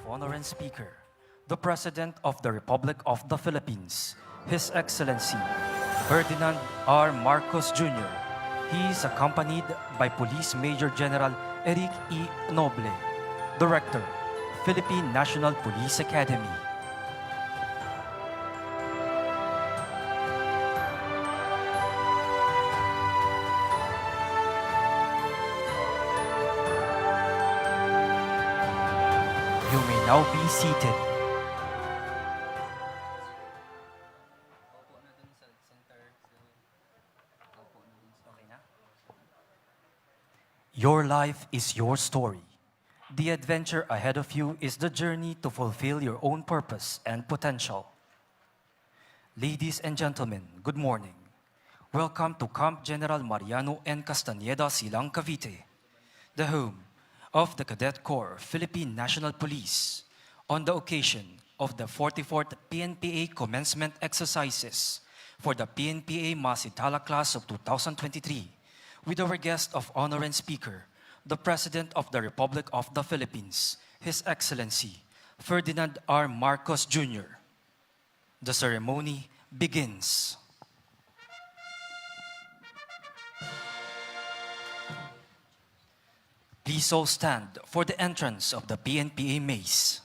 Honor and Speaker, the President of the Republic of the Philippines, His Excellency Ferdinand R. Marcos Jr. He is accompanied by Police Major General Eric E. Noble, Director, Philippine National Police Academy. You may now be seated. Your life is your story. The adventure ahead of you is the journey to fulfill your own purpose and potential. Ladies and gentlemen, good morning. Welcome to Camp General Mariano N. Castañeda, Silang, Cavite, the home of the Cadet Corps, Philippine National Police, on the occasion of the 44th PNPA Commencement Exercises for the PNPA Masitala Class of 2023, with our guest of honor and speaker, the President of the Republic of the Philippines, His Excellency Ferdinand R. Marcos Jr. The ceremony begins. Please all stand for the entrance of the PNPA maze.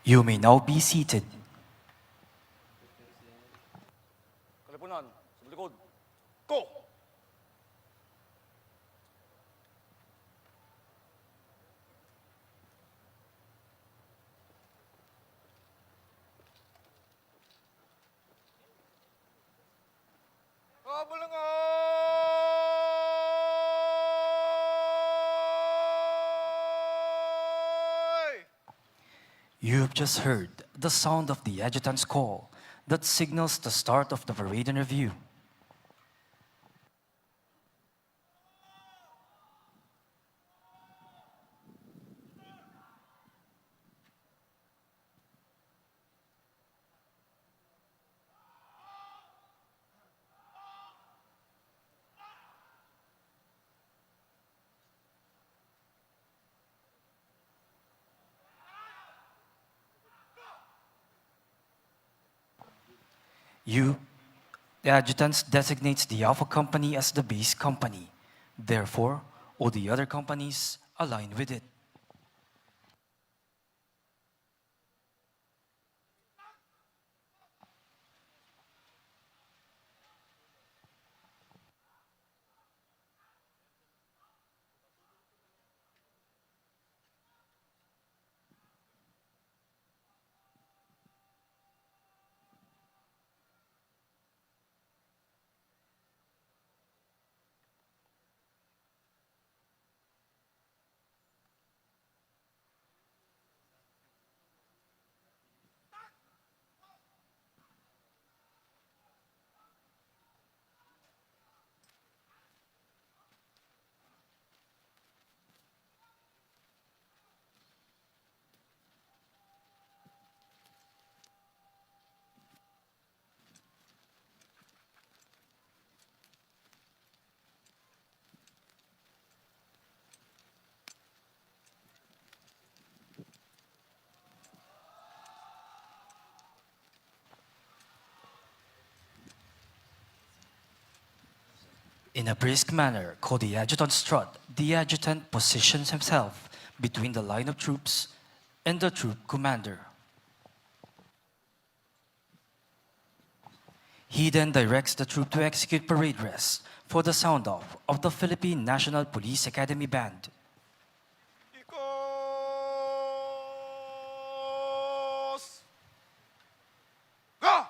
You may now be seated. Kalipunan, sa likod. Go! You've just heard the sound of the adjutant's call that signals the start of the parade and review. The adjutant designates the Alpha Company as the base company. Therefore, all the other companies align with it. In a brisk manner, called the adjutant strut, the adjutant positions himself between the line of troops and the troop commander. He then directs the troop to execute parade dress for the sound-off of the Philippine National Police Academy Band. Ikos! Ga!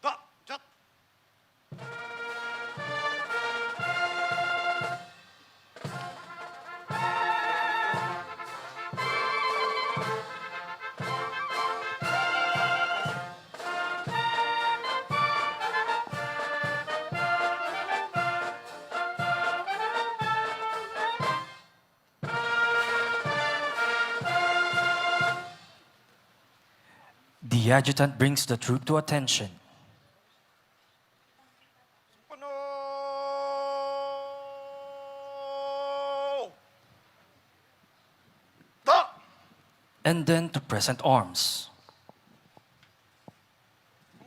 Da! Jat! The adjutant brings the troop to attention. Pano! Da! And then to present arms.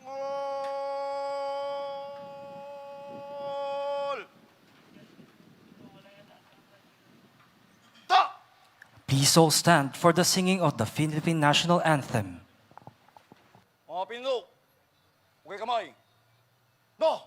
Ngol! Da! Please all stand for the singing of the Philippine National Anthem. Mga Pinlo, okay kamay. Da!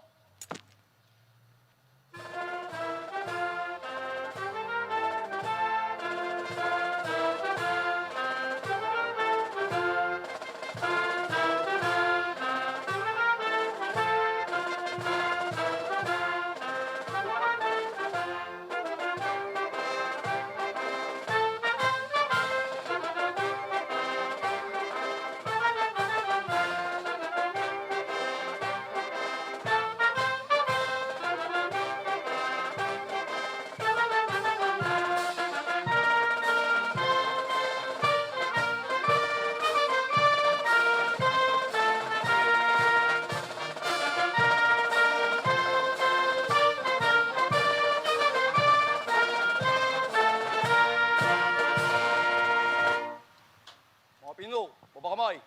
Mga Pinlo, baba kamay.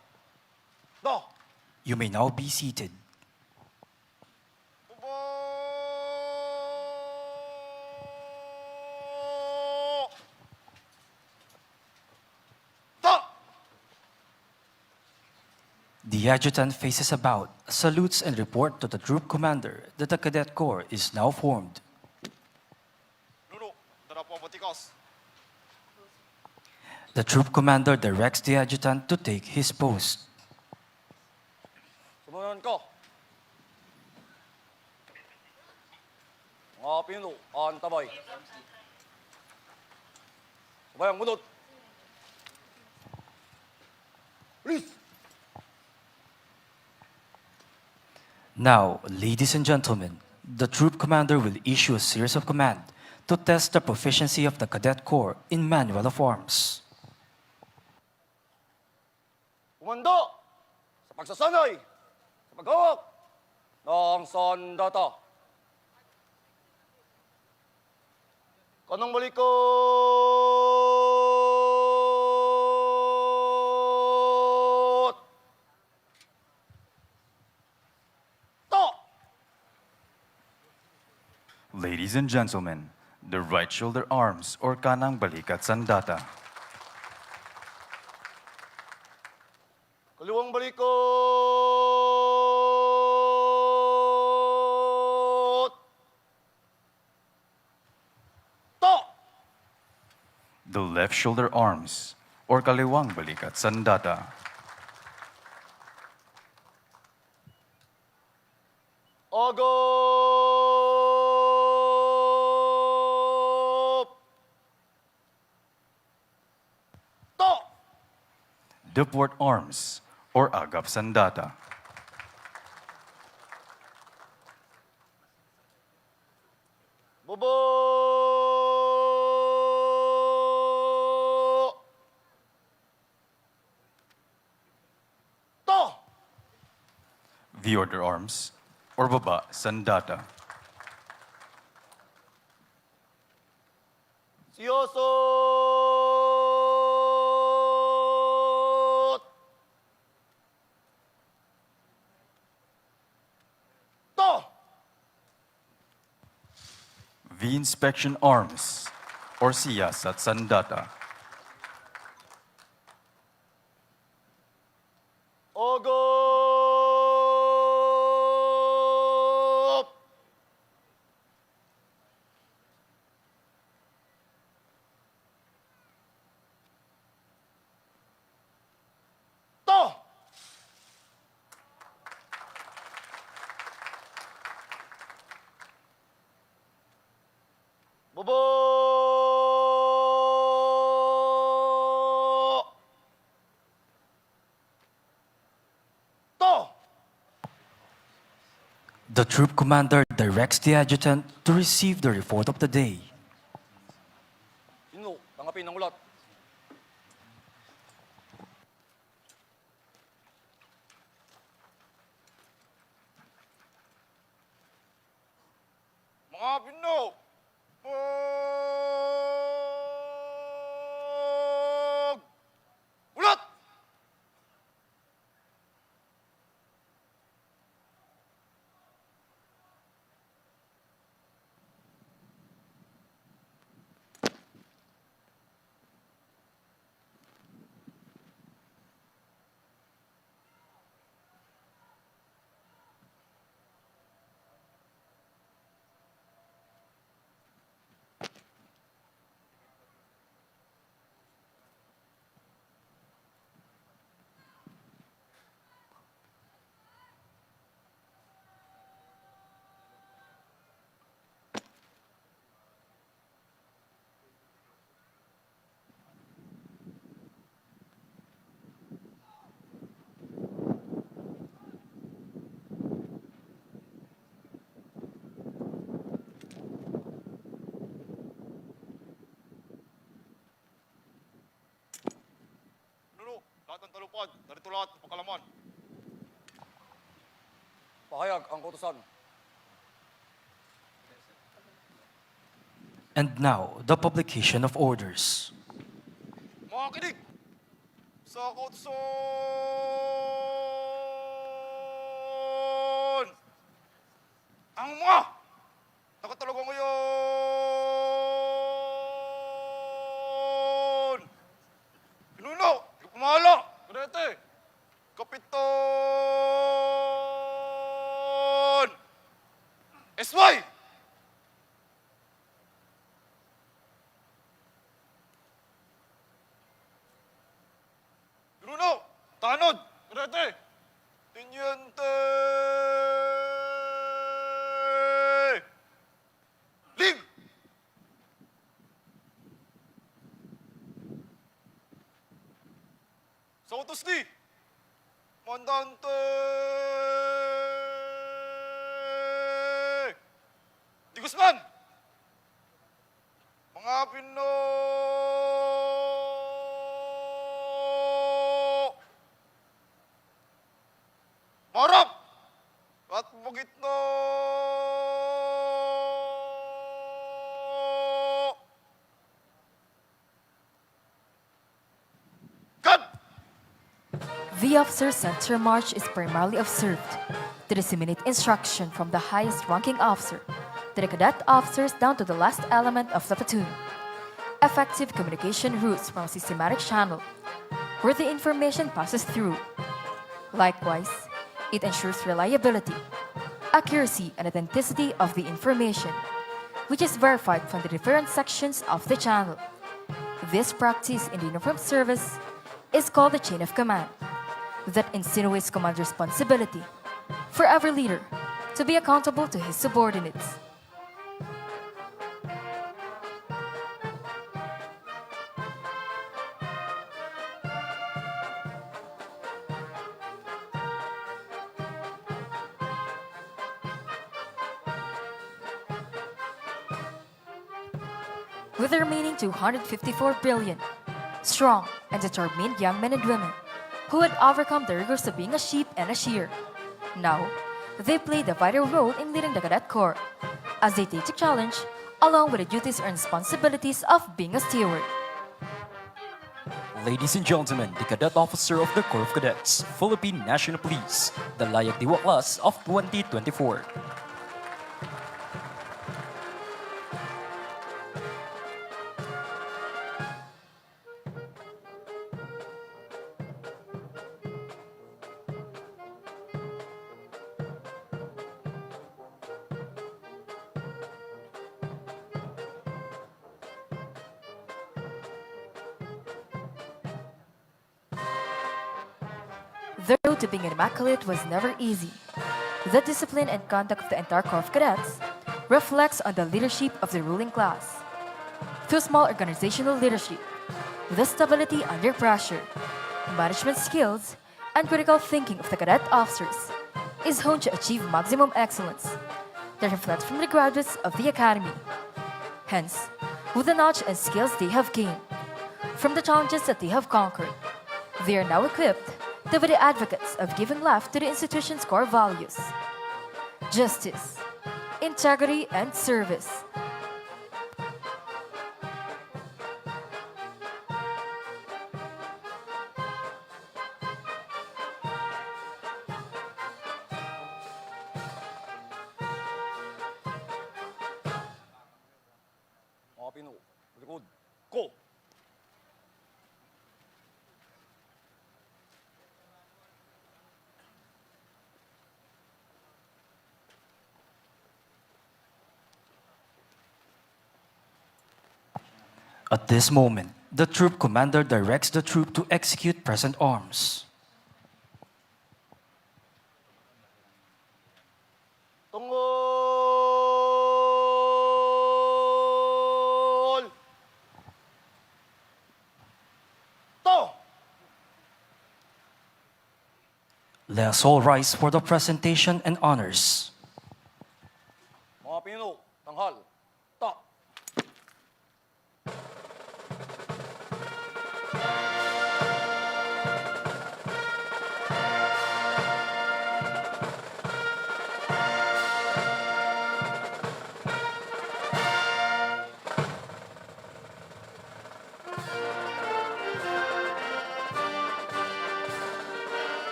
Da! You may now be seated. Baba! Da! The adjutant faces about, salutes and reports to the troop commander that the cadet corps is now formed. Nuno, dara po ang batikas. The troop commander directs the adjutant to take his post. Sumunod ko. Mga Pinlo, antabay. Sabay ang munod. Please! Now, ladies and gentlemen, the troop commander will issue a series of commands to test the proficiency of the cadet corps in manual of arms. Kumando sa pagsasanay, sa paghawak ng sandata. Kanang malikot! To! Ladies and gentlemen, the right shoulder arms or kanang balikat sandata. Kaliwang balikot! To! The left shoulder arms or kaliwang balikat sandata. Agop! To! The port arms or agap sandata. Bobo! To! The order arms or baba sandata. Siyosot! To! V-Inspection Arms or Siyasat Sandata. Ogop! To! Bobo! To! The troop commander directs the adjutant to receive the report of the day. Sino? Tanggapin ang ulat. Mga Pino! Ulat! Nuno, lahat ng talupad, narito lahat ng pagkalaman. Pahayag ang kautusan. And now, the publication of orders. Mga kinig! Sa kautusan! Ang mga nakatalaga ngayon! Pinuno! Ipamala! Kadete! Kapiton! SY! Pinuno! Tanod! Kadete! Tiniente! Lig! Sa utos ni Mandante Di Guzman! Mga Pino! Marap! At bugit no! Cut! The officer center march is primarily observed to disseminate instruction from the highest ranking officer to the cadet officers down to the last element of the platoon. Effective communication routes from a systematic channel where the information passes through. Likewise, it ensures reliability, accuracy, and authenticity of the information, which is verified from the different sections of the channel. This practice in the uniformed service is called the chain of command, that insinuates command responsibility for every leader to be accountable to his subordinates. With the remaining 254 billion, strong and determined young men and women who had overcome the rigors of being a sheep and a shear. Now, they played a vital role in leading the cadet corps as they take the challenge along with the duties and responsibilities of being a steward. Ladies and gentlemen, the cadet officer of the Corps of Cadets, Philippine National Police, the Layak Diwa class of 2024. The road to being immaculate was never easy. The discipline and conduct of the entire Corps of Cadets reflects on the leadership of the ruling class. Through small organizational leadership, the stability under pressure, management skills, and critical thinking of the cadet officers is honed to achieve maximum excellence that reflects from the graduates of the Academy. Hence, with the knowledge and skills they have gained, from the challenges that they have conquered, they are now equipped to be the advocates of giving life to the institution's core values: justice, integrity, and service. Mga Pino, likod. Go! At this moment, the troop commander directs the troop to execute present arms. Tungol! To! Let us all rise for the presentation and honors. Mga Pino, tanghal. To!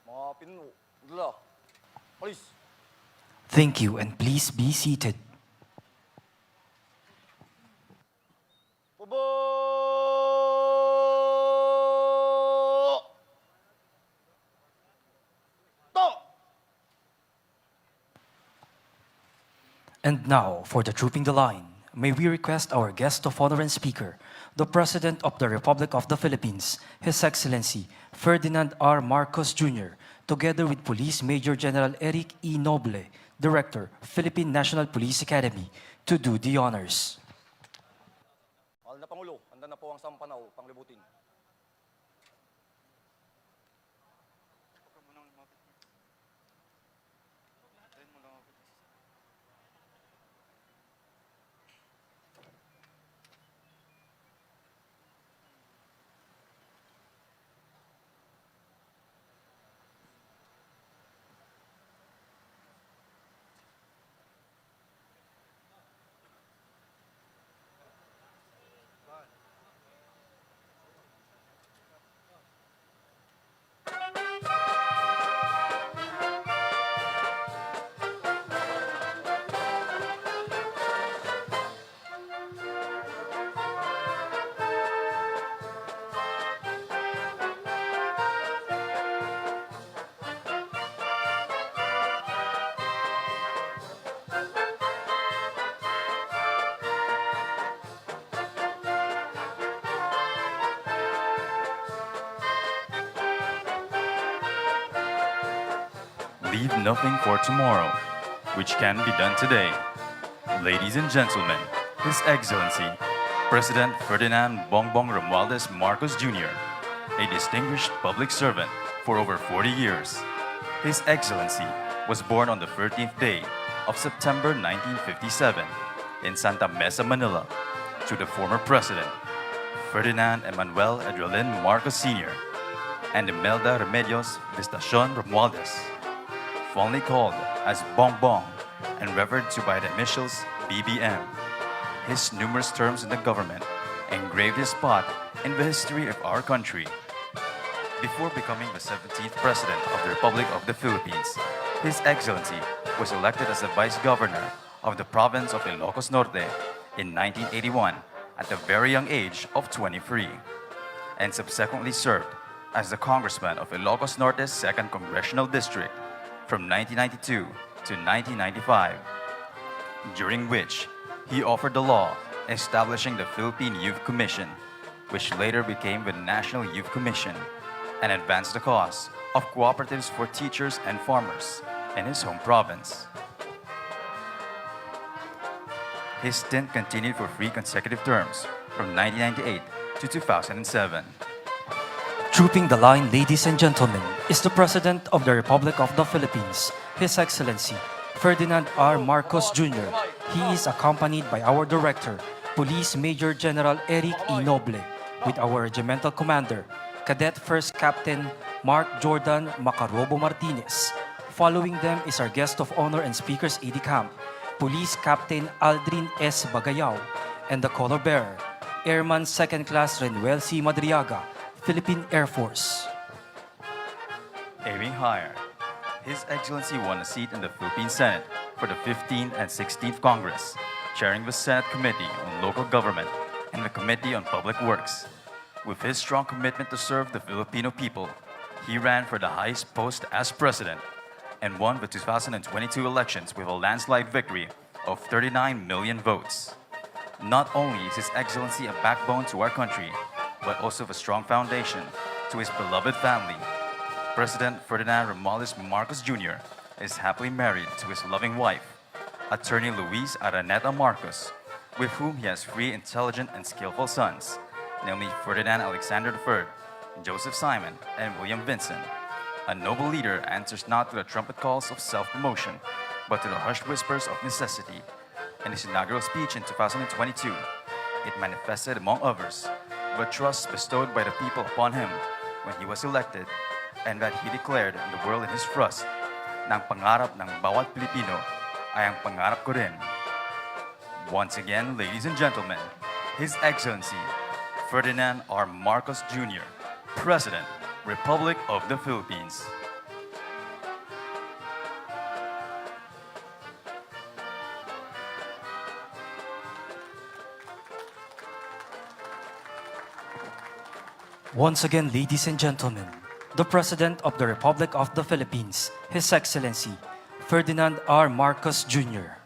Mga Pino, dala. Alis. Thank you, and please be seated. Pubo! To! And now, for the trooping the line, may we request our guest of honor and speaker, the President of the Republic of the Philippines, His Excellency Ferdinand R. Marcos Jr., together with Police Major General Eric E. Noble, Director, Philippine National Police Academy, to do the honors. Mahal na Pangulo, handa na po ang sampanaw, panglibutin. Leave nothing for tomorrow, which can be done today. Ladies and gentlemen, His Excellency, President Ferdinand Bong Romualdez Marcos Jr., a distinguished public servant for over 40 years. His Excellency was born on the 13th day of September 1957 in Santa Mesa, Manila, to the former President, Ferdinand Emmanuel Adrialin Marcos Sr., and Imelda Remedios Vistacion Romualdez, fondly called as Bong and referred to by the initials BBM. his numerous terms in the government engraved his spot in the history of our country. Before becoming the 17th President of the Republic of the Philippines, His Excellency was elected as the Vice Governor of the province of Ilocos Norte in 1981 at the very young age of 23, and subsequently served as the Congressman of Ilocos Norte's 2nd Congressional District from 1992 to 1995, during which he authored the law establishing the Philippine Youth Commission, which later became the National Youth Commission, and advanced the cause of cooperatives for teachers and farmers in his home province. His stint continued for 3 consecutive terms from 1998 to 2007. Trooping the line, ladies and gentlemen, is the President of the Republic of the Philippines, His Excellency Ferdinand R. Marcos Jr. He is accompanied by our Director, Police Major General Eric E. Noble, with our Regimental Commander, Cadet First Captain Mark Jordan Macarobo Martinez. Following them is our Guest of Honor and Speaker's Aide-de-Camp, Police Captain Aldrin S. Bagayao, and the Color Bearer, Airman 2nd Class Renuel C. Madriaga, Philippine Air Force. Aiming higher, His Excellency won a seat in the Philippine Senate for the 15th and 16th Congress, chairing the Senate Committee on Local Government and the Committee on Public Works. With his strong commitment to serve the Filipino people, he ran for the highest post as President and won the 2022 elections with a landslide victory of 39 million votes. Not only is His Excellency a backbone to our country, but also a strong foundation to his beloved family. President Ferdinand Romualdez Marcos Jr. is happily married to his loving wife, Attorney Luis Araneta Marcos, with whom he has 3 intelligent and skillful sons, namely Ferdinand Alexander III, Joseph Simon, and William Vincent. A noble leader answers not to the trumpet calls of self-promotion, but to the hushed whispers of necessity. In his inaugural speech in 2022, it manifested, among others, the trust bestowed by the people upon him when he was elected, and that he declared in the world in his trust na ang pangarap ng bawat Pilipino ay ang pangarap ko rin. Once again, ladies and gentlemen, His Excellency Ferdinand R. Marcos Jr., President, Republic of the Philippines. Once again, ladies and gentlemen, the President of the Republic of the Philippines, His Excellency Ferdinand R. Marcos Jr.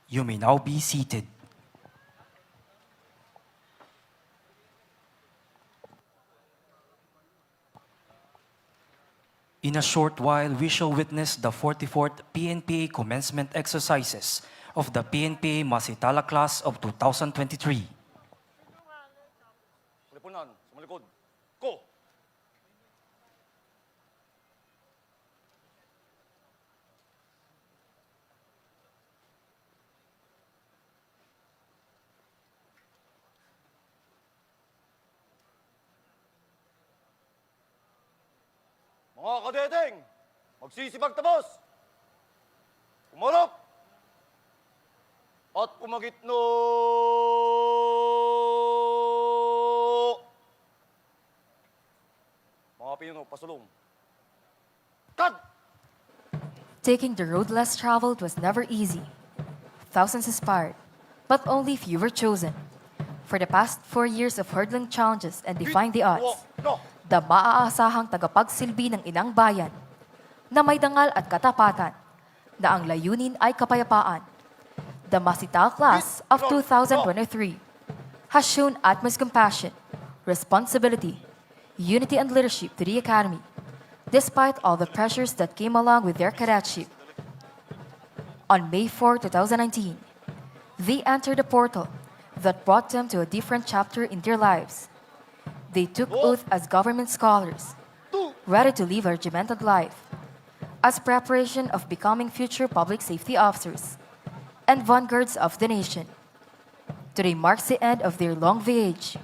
You may now be seated. In a short while, we shall witness the 44th PNPA commencement exercises of the PNPA Masitala class of 2023. Lipunan, sumalikod. Ko! Mga kadeteng, magsisibag tapos. Umarap at umagitno. Mga pinuno, pasulong. Tag! Taking the road less traveled was never easy. Thousands aspired, but only few were chosen. For the past 4 years of hurdling challenges and defying the odds, the maaasahang tagapagsilbi ng inang bayan na may dangal at katapatan na ang layunin ay kapayapaan. The Masitao class of 2023 has shown utmost compassion, responsibility, unity and leadership to the Academy, despite all the pressures that came along with their cadetship. On May 4, 2019, they entered a portal that brought them to a different chapter in their lives. They took oath as government scholars, ready to live a regimented life, as preparation of becoming future public safety officers and vanguards of the nation. Today marks the end of their long voyage,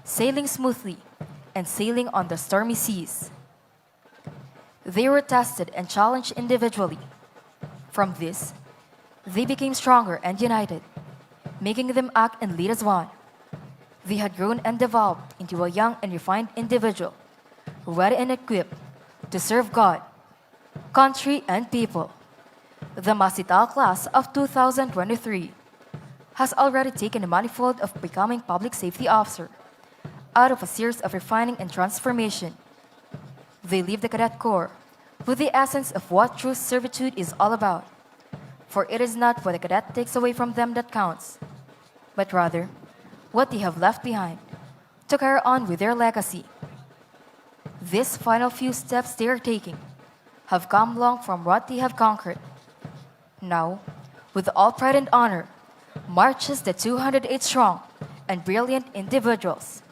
sailing smoothly and sailing on the stormy seas. They were tested and challenged individually. From this, They became stronger and united, making them act and lead as one. They had grown and developed into a young and refined individual, ready and equipped to serve God, country, and people. The Masital class of 2023 has already taken the manifold of becoming public safety officer out of a series of refining and transformation. They leave the cadet corps with the essence of what true servitude is all about. For it is not what a cadet takes away from them that counts, but rather what they have left behind to carry on with their legacy. These final few steps they are taking have come long from what they have conquered. Now, with all pride and honor, marches the 208 strong and brilliant individuals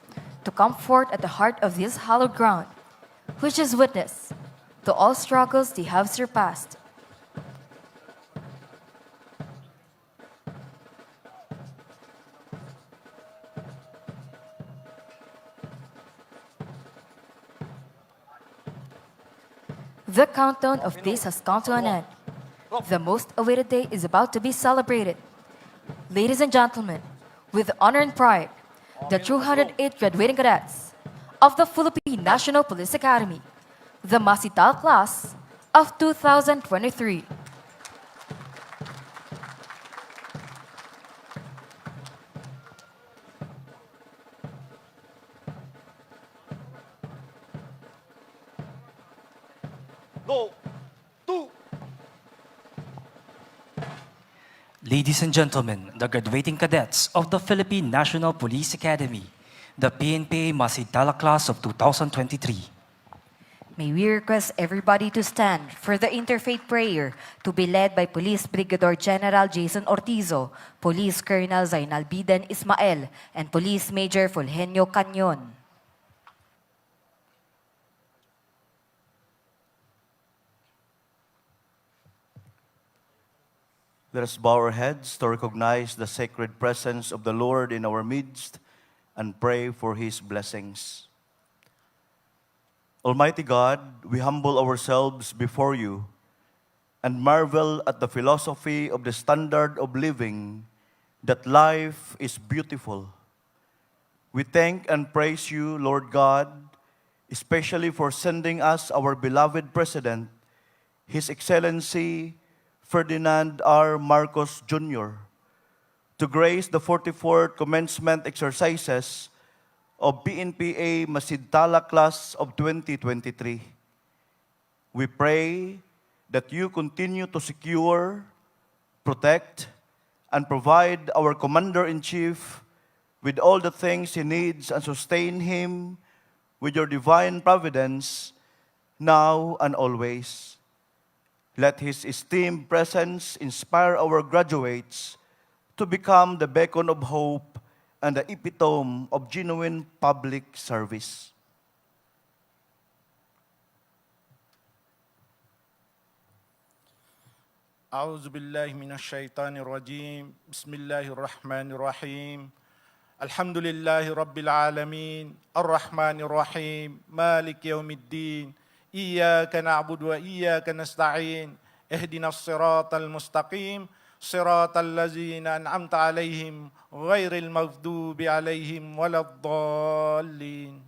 to come forth at the heart of this hallowed ground, which is witness to all struggles they have surpassed. The countdown of days has come to an end. The most awaited day is about to be celebrated. Ladies and gentlemen, with honor and pride, the 208 graduating cadets of the Philippine National Police Academy, the Masital class of 2023. Go. 2. Ladies and gentlemen, the graduating cadets of the Philippine National Police Academy, the PNPA Masitala class of 2023. May we request everybody to stand for the interfaith prayer to be led by Police Brigadier General Jason Ortizo, Police Colonel Zainal Bidan Ismael, and Police Major Fulgenio Canyon. Let us bow our heads to recognize the sacred presence of the Lord in our midst and pray for His blessings. Almighty God, we humble ourselves before you and marvel at the philosophy of the standard of living that life is beautiful. We thank and praise you, Lord God, especially for sending us our beloved President, His Excellency Ferdinand R. Marcos Jr., to grace the 44th commencement exercises of PNPA Masintala class of 2023. We pray that you continue to secure, protect, and provide our Commander-in-Chief with all the things he needs and sustain him with your divine providence now and always. Let his esteemed presence inspire our graduates to become the beacon of hope and the epitome of genuine public service. أعوذ بالله من الشيطان الرجيم بسم الله الرحمن الرحيم الحمد لله رب العالمين الرحمن الرحيم مالك يوم الدين إياك نعبد وإياك نستعين اهدنا الصراط المستقيم صراط الذين أنعمت عليهم غير المغضوب عليهم ولا الضالين.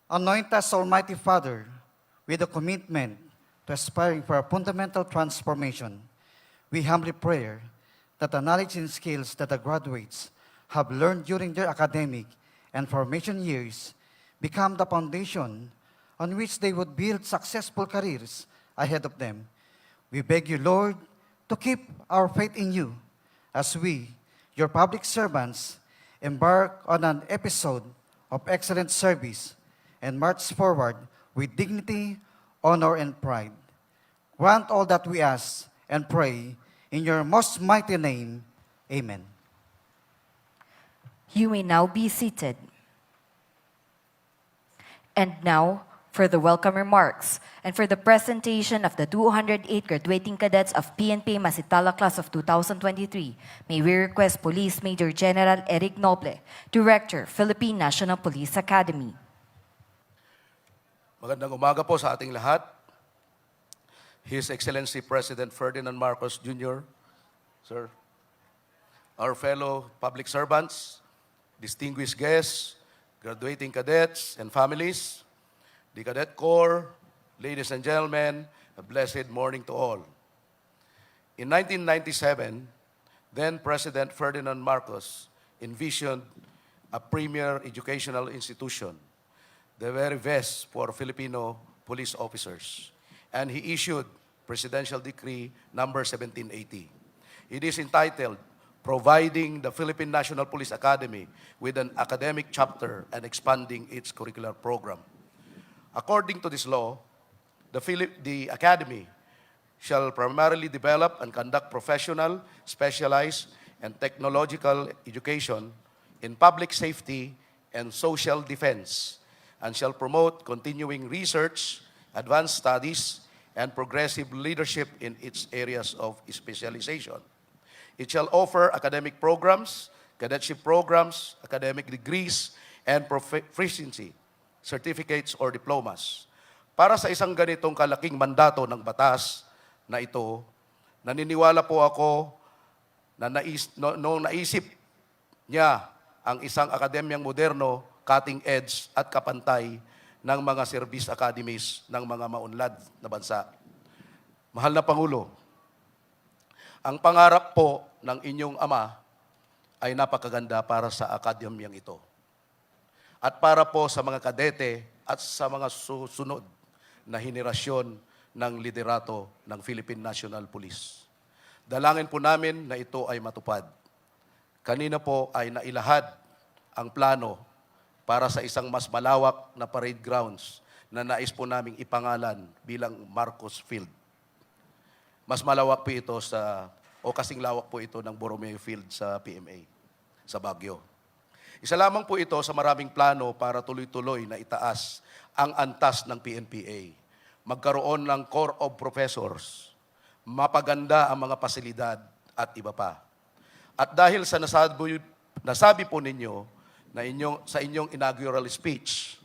Anoint us, Almighty Father, with a commitment to aspiring for a fundamental transformation. We humbly pray that the knowledge and skills that the graduates have learned during their academic and formation years become the foundation on which they would build successful careers ahead of them. We beg you, Lord, to keep our faith in you as we, your public servants, embark on an episode of excellent service and march forward with dignity, honor, and pride. Grant all that we ask and pray in your most mighty name. Amen. You may now be seated. And now, for the welcome remarks and for the presentation of the 208 graduating cadets of PNP Masitala class of 2023, may we request Police Major General Eric Noble, Director, Philippine National Police Academy. Magandang umaga po sa ating lahat. His Excellency President Ferdinand Marcos Jr., sir, our fellow public servants, distinguished guests, graduating cadets and families, the Cadet Corps, ladies and gentlemen, a blessed morning to all. In 1997, then President Ferdinand Marcos envisioned a premier educational institution, the very best for Filipino police officers, and he issued Presidential Decree number 1780. It is entitled, Providing the Philippine National Police Academy with an academic chapter and expanding its curricular program. According to this law, the Academy shall primarily develop and conduct professional, specialized, and technological education in public safety and social defense, and shall promote continuing research, advanced studies, and progressive leadership in its areas of specialization. It shall offer academic programs, cadetship programs, academic degrees, and proficiency certificates or diplomas. Para sa isang ganitong kalaking mandato ng batas na ito, naniniwala po ako na noong naisip niya ang isang akademyang moderno, cutting edge at kapantay ng mga service academies ng mga maunlad na bansa. Mahal na Pangulo, ang pangarap po ng inyong ama ay napakaganda para sa akademyang ito. At para po sa mga kadete at sa mga susunod na henerasyon ng liderato ng Philippine National Police. Dalangin po namin na ito ay matupad. Kanina po ay nailahad ang plano para sa isang mas malawak na parade grounds na nais po naming ipangalan bilang Marcos Field. Mas malawak po ito kasing lawak po ito ng Borromeo Field sa PMA, sa Baguio. Isa lamang po ito sa maraming plano para tuloy-tuloy na itaas ang antas ng PNPA. Magkaroon ng Corps of Professors, mapaganda ang mga pasilidad at iba pa. At dahil sa nasabi po ninyo na sa inyong inaugural speech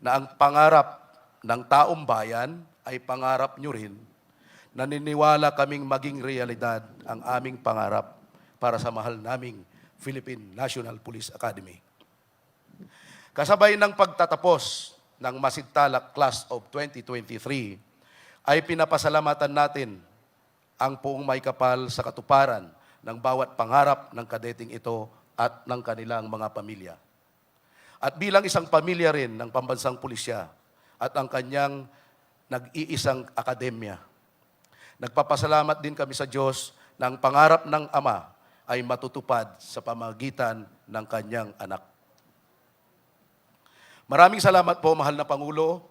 na ang pangarap ng taong bayan ay pangarap nyo rin, naniniwala kaming maging realidad ang aming pangarap para sa mahal naming Philippine National Police Academy. Kasabay ng pagtatapos ng Masintalak Class of 2023, ay pinapasalamatan natin ang poong may kapal sa katuparan ng bawat pangarap ng kadeting ito at ng kanilang mga pamilya. At bilang isang pamilya rin ng pambansang pulisya at ang kanyang nag-iisang akademya, nagpapasalamat din kami sa Diyos na ang pangarap ng Ama ay matutupad sa pamagitan ng kanyang anak. Maraming salamat po, mahal na Pangulo.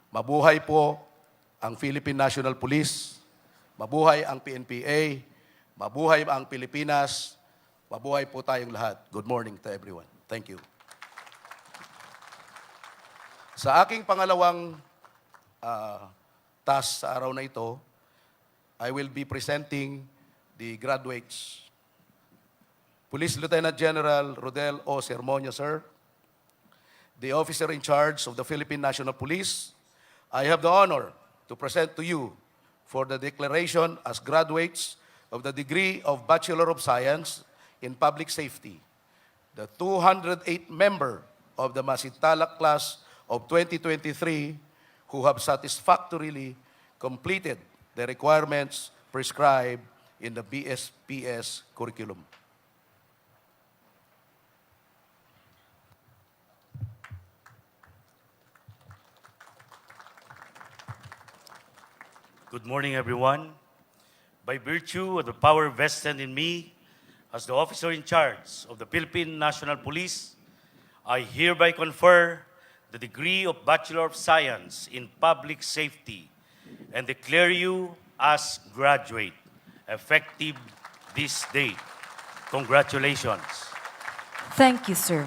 Mabuhay po ang Philippine National Police, mabuhay ang PNPA, mabuhay ang Pilipinas, mabuhay po tayong lahat. Good morning to everyone. Thank you. Sa aking pangalawang task sa araw na ito, I will be presenting the graduates. Police Lieutenant General Rodel O. Sermonia, sir. The officer in charge of the Philippine National Police, I have the honor to present to you for the declaration as graduates of the degree of Bachelor of Science in Public Safety, the 208 member of the Masintalak class of 2023 who have satisfactorily completed the requirements prescribed in the BSPS curriculum. Good morning, everyone. By virtue of the power vested in me as the officer in charge of the Philippine National Police, I hereby confer the degree of Bachelor of Science in Public Safety and declare you as graduate, effective this day. Congratulations. Thank you, sir.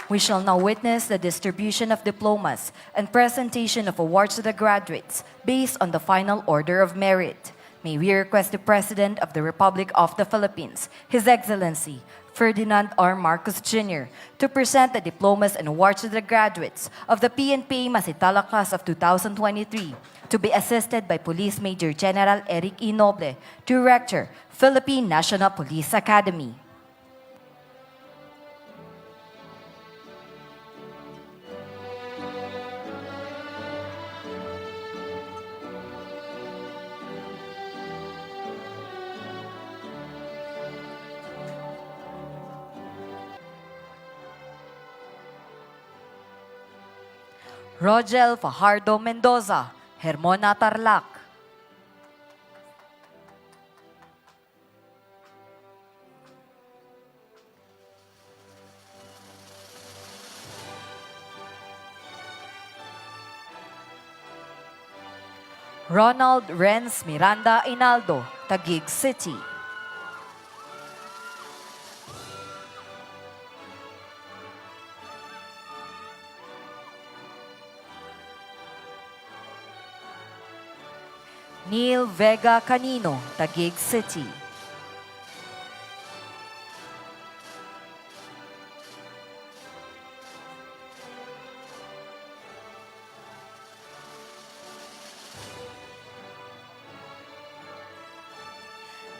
We shall now witness the distribution of diplomas and presentation of awards to the graduates based on the final order of merit. May we request the President of the Republic of the Philippines, His Excellency Ferdinand R. Marcos Jr. to present the diplomas and awards to the graduates of the PNP Masitala class of 2023, to be assisted by Police Major General Eric E. Noble, Director, Philippine National Police Academy. Rogel Fajardo Mendoza, Hermona Tarlac. Ronald Renz Miranda Inaldo, Taguig City. Neil Vega Canino, Taguig City.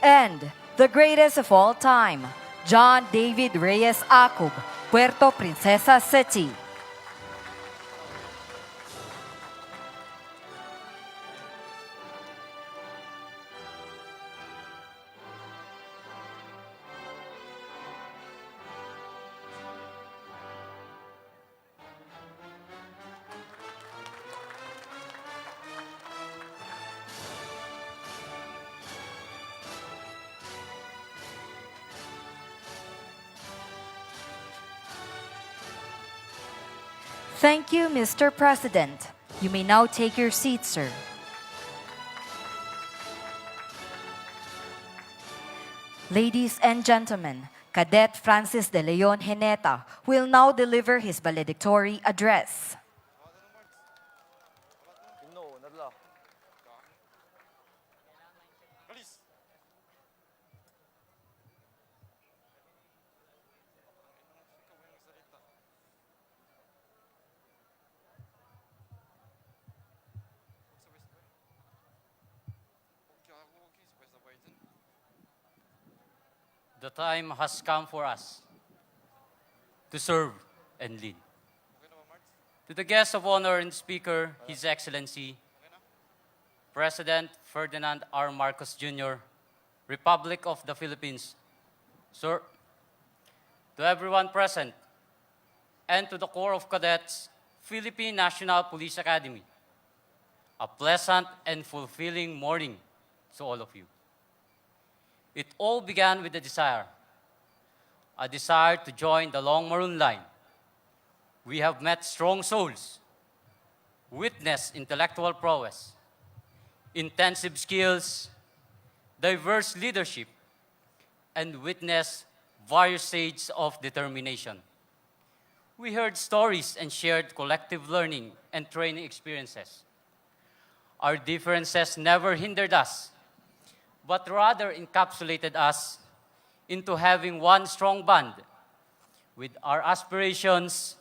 And the greatest of all time, John David Reyes Acub, Puerto Princesa City. Thank you, Mr. President. You may now take your seat, sir. Ladies and gentlemen, Cadet Francis De Leon Heneta will now deliver his valedictory address. Bilis! The time has come for us to serve and lead. To the guest of honor and speaker, His Excellency, President Ferdinand R. Marcos Jr., Republic of the Philippines. Sir, to everyone present, and to the Corps of Cadets, Philippine National Police Academy, a pleasant and fulfilling morning to all of you. It all began with a desire to join the Long Maroon Line. We have met strong souls, witnessed intellectual prowess, intensive skills, diverse leadership, and witnessed various stages of determination. We heard stories and shared collective learning and training experiences. Our differences never hindered us, but rather encapsulated us into having one strong bond with our aspirations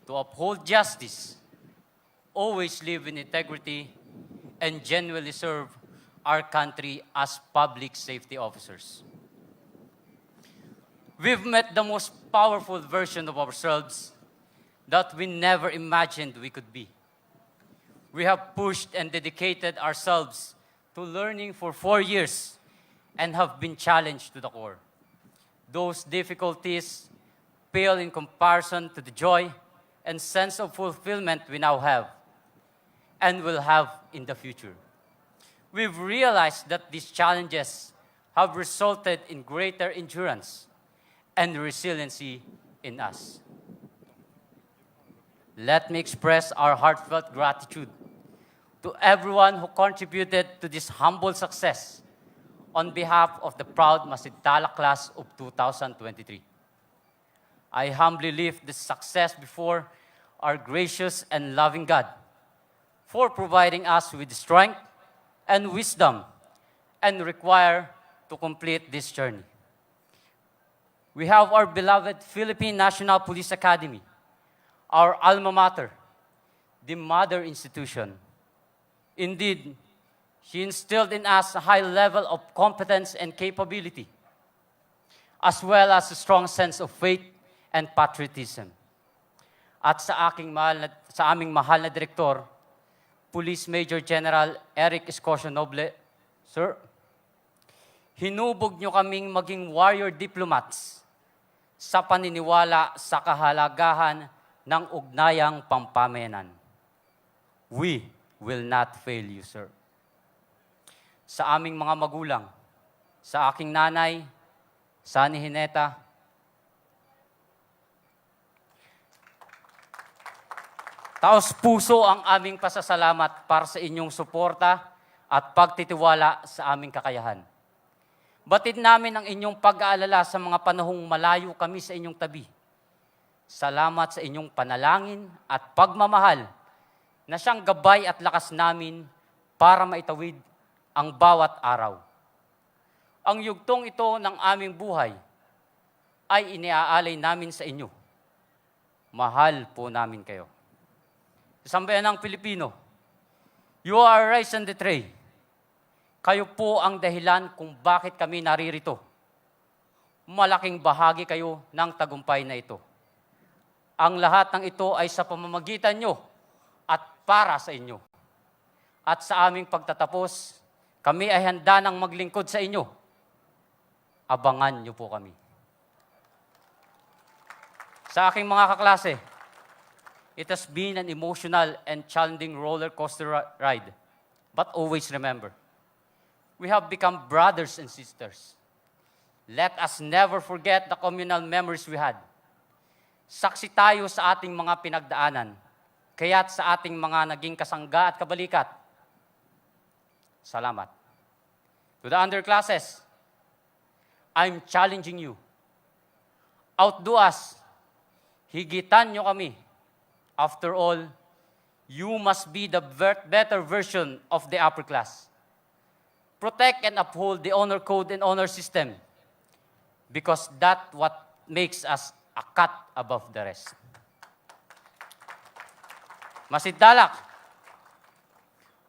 to uphold justice, always live in integrity, and genuinely serve our country as public safety officers. We've met the most powerful version of ourselves that we never imagined we could be. We have pushed and dedicated ourselves to learning for 4 years and have been challenged to the core. Those difficulties pale in comparison to the joy and sense of fulfillment we now have and will have in the future. We've realized that these challenges have resulted in greater endurance and resiliency in us. Let me express our heartfelt gratitude to everyone who contributed to this humble success on behalf of the proud Masintala class of 2023. I humbly lift this success before our gracious and loving God for providing us with strength and wisdom and require to complete this journey. we have our beloved Philippine National Police Academy, our alma mater, the mother institution. Indeed, she instilled in us a high level of competence and capability, as well as a strong sense of faith and patriotism. At sa aming mahal na direktor, Police Major General Eric Escocio Noble, Sir, hinubog niyo kaming maging warrior diplomats sa paniniwala sa kahalagahan ng ugnayang pampamayanan. We will not fail you, sir. Sa aming mga magulang, sa aking nanay, sa ni Hineta, taos puso ang aming pasasalamat para sa inyong suporta at pagtitiwala sa aming kakayahan. Batid namin ang inyong pag-aalala sa mga panahong malayo kami sa inyong tabi. Salamat sa inyong panalangin at pagmamahal na siyang gabay at lakas namin para maitawid ang bawat araw. Ang yugtong ito ng aming buhay ay iniaalay namin sa inyo. Mahal po namin kayo. Sambayanang Pilipino, you are rise and betray. Kayo po ang dahilan kung bakit kami naririto. Malaking bahagi kayo ng tagumpay na ito. Ang lahat ng ito ay sa pamamagitan nyo at para sa inyo. At sa aming pagtatapos, kami ay handa ng maglingkod sa inyo. Abangan nyo po kami. Sa aking mga kaklase, it has been an emotional and challenging roller coaster ride. But always remember, we have become brothers and sisters. Let us never forget the communal memories we had. Saksi tayo sa ating mga pinagdaanan, kaya't sa ating mga naging kasangga at kabalikat. Salamat. To the underclasses, I'm challenging you. Outdo us. Higitan nyo kami. After all, you must be the better version of the upper class. Protect and uphold the honor code and honor system because that's what makes us a cut above the rest. Masidalak,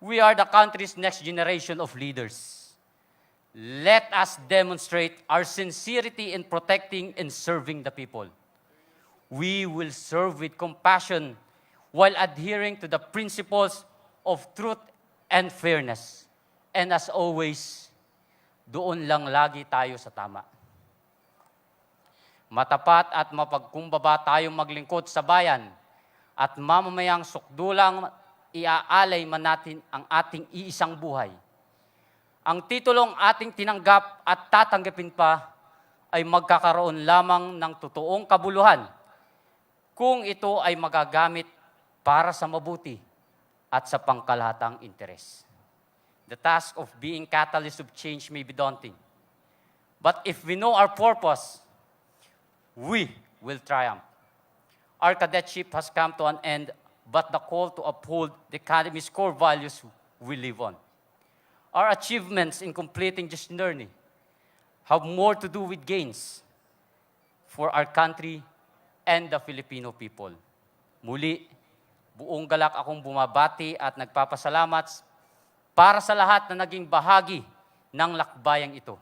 we are the country's next generation of leaders. Let us demonstrate our sincerity in protecting and serving the people. We will serve with compassion while adhering to the principles of truth and fairness. And as always, doon lang lagi tayo sa tama. Matapat at mapagkumbaba tayong maglingkod sa bayan at mamamayang sukdulang iaalay man natin ang ating iisang buhay. Ang titulong ating tinanggap at tatanggapin pa ay magkakaroon lamang ng totoong kabuluhan kung ito ay magagamit para sa mabuti at sa pangkalahatang interes. The task of being catalyst of change may be daunting. But if we know our purpose, we will triumph. Our cadetship has come to an end, but the call to uphold the Academy's core values will live on. Our achievements in completing this journey have more to do with gains for our country and the Filipino people. Muli, buong galak akong bumabati at nagpapasalamat para sa lahat na naging bahagi ng lakbayang ito.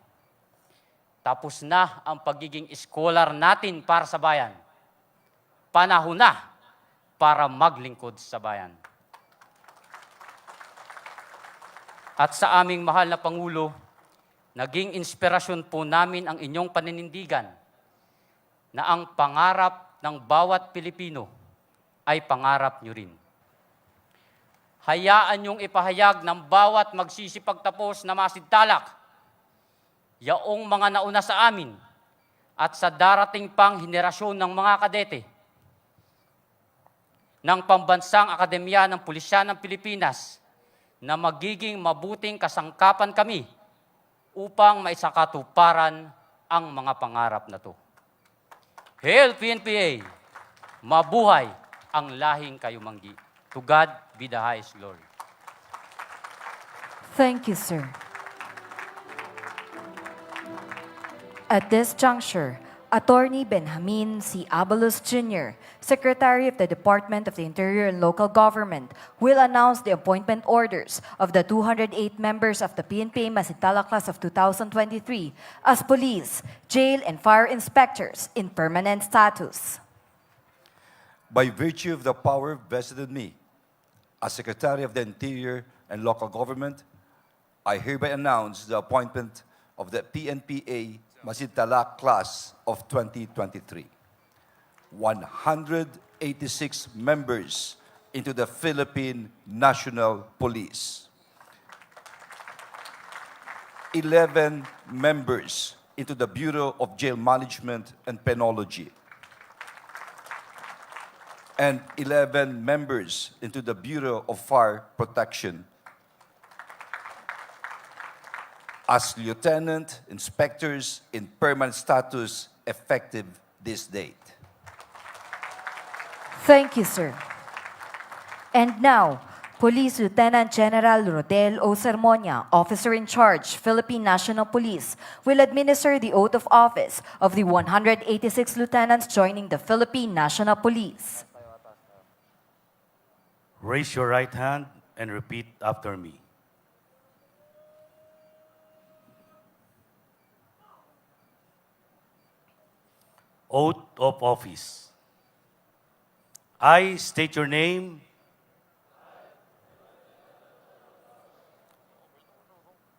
Tapos na ang pagiging scholar natin para sa bayan. Panahon na para maglingkod sa bayan. At sa aming mahal na Pangulo, naging inspirasyon po namin ang inyong paninindigan na ang pangarap ng bawat Pilipino ay pangarap nyo rin. Hayaan niyong ipahayag ng bawat magsisipagtapos na masidtalak, yaong mga nauna sa amin at sa darating pang henerasyon ng mga kadete ng Pambansang Akademya ng Pulisya ng Pilipinas na magiging mabuting kasangkapan kami upang maisakatuparan ang mga pangarap na to. Hail PNPA! Mabuhay ang lahing kayumanggi. To God be the highest glory. Thank you, sir. At this juncture, Attorney Benjamin C. Abalos Jr., Secretary of the Department of the Interior and Local Government, will announce the appointment orders of the 208 members of the PNP Masintala class of 2023 as police, jail, and fire inspectors in permanent status. By virtue of the power vested in me as Secretary of the Interior and Local Government, I hereby announce the appointment of the PNPA Masintala class of 2023. 186 members into the Philippine National Police. 11 members into the Bureau of Jail Management and Penology. And 11 members into the Bureau of Fire Protection. As lieutenant inspectors in permanent status effective this date. Thank you, sir. And now, Police Lieutenant General Rodel O. Sermonia, Officer in Charge, Philippine National Police, will administer the oath of office of the 186 lieutenants joining the Philippine National Police. Raise your right hand and repeat after me. Oath of office. I state your name,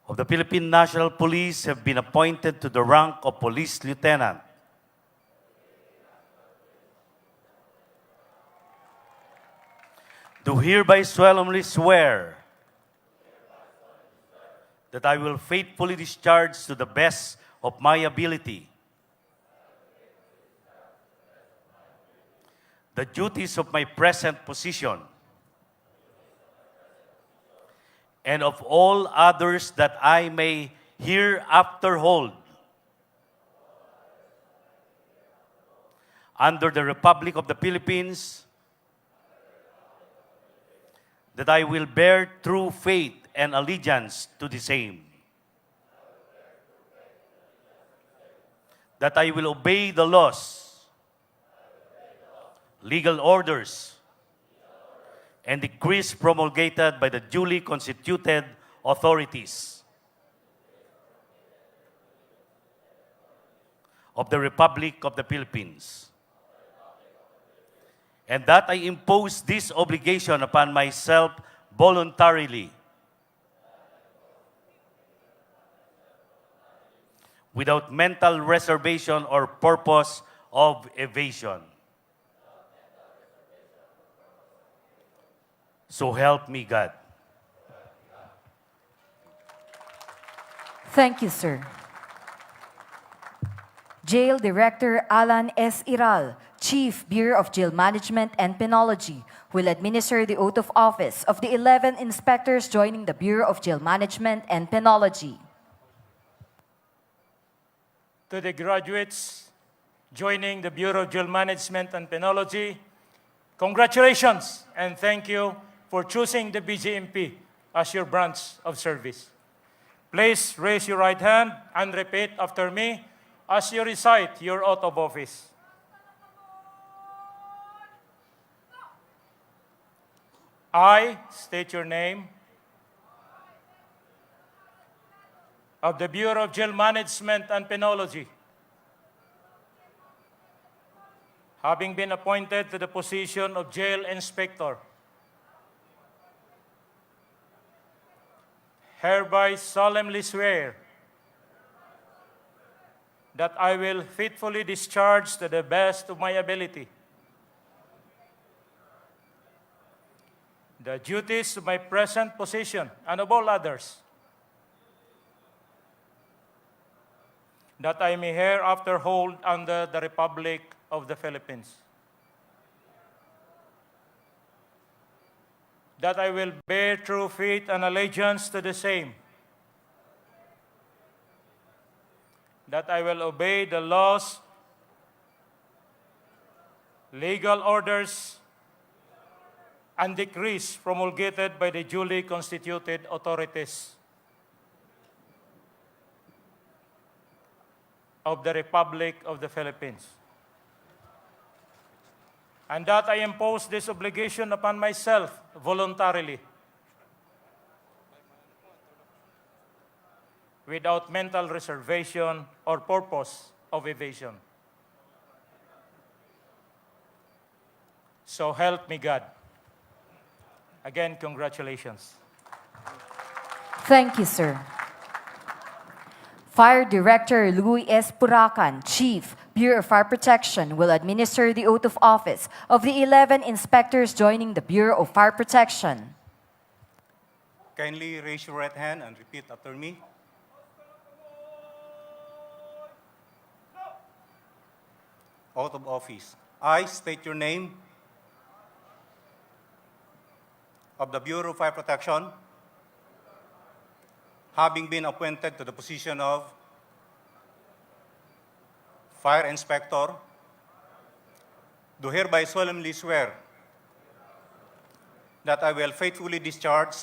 of the Philippine National Police have been appointed to the rank of Police Lieutenant. Do hereby solemnly swear that I will faithfully discharge to the best of my ability the duties of my present position and of all others that I may hereafter hold under the Republic of the Philippines, that I will bear true faith and allegiance to the same, that I will obey the laws, legal orders, and decrees promulgated by the duly constituted authorities of the Republic of the Philippines, and that I impose this obligation upon myself voluntarily, without mental reservation or purpose of evasion. So help me God. Thank you, sir. Jail Director Alan S. Iral, Chief, Bureau of Jail Management and Penology, will administer the oath of office of the 11 inspectors joining the Bureau of Jail Management and Penology. To the graduates joining the Bureau of Jail Management and Penology, congratulations and thank you for choosing the BJMP as your branch of service. Please raise your right hand and repeat after me as you recite your oath of office. I state your name, of the Bureau of Jail Management and Penology, having been appointed to the position of Jail Inspector, hereby solemnly swear that I will faithfully discharge to the best of my ability the duties of my present position and of all others that I may hereafter hold under the Republic of the Philippines. That I will bear true faith and allegiance to the same. That I will obey the laws, legal orders, and decrees promulgated by the duly constituted authorities of the Republic of the Philippines, and that I impose this obligation upon myself voluntarily, without mental reservation or purpose of evasion. So help me God. Again, congratulations. Thank you, sir. Fire Director Louis S. Puracan, Chief, Bureau of Fire Protection, will administer the oath of office of the 11 inspectors joining the Bureau of Fire Protection. Kindly raise your right hand and repeat after me. Oath of office. I state your name of the Bureau of Fire Protection, having been appointed to the position of Fire Inspector, do hereby solemnly swear that I will faithfully discharge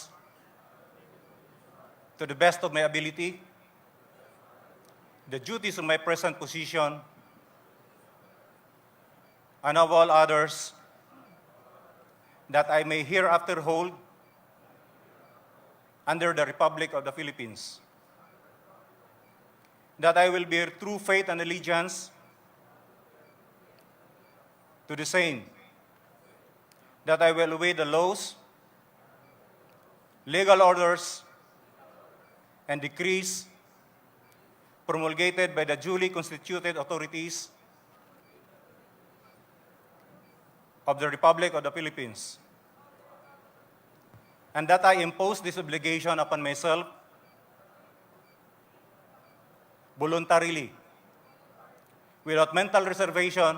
to the best of my ability the duties of my present position and of all others that I may hereafter hold under the Republic of the Philippines. That I will bear true faith and allegiance to the same. That I will obey the laws, legal orders, and decrees promulgated by the duly constituted authorities of the Republic of the Philippines. And that I impose this obligation upon myself voluntarily, without mental reservation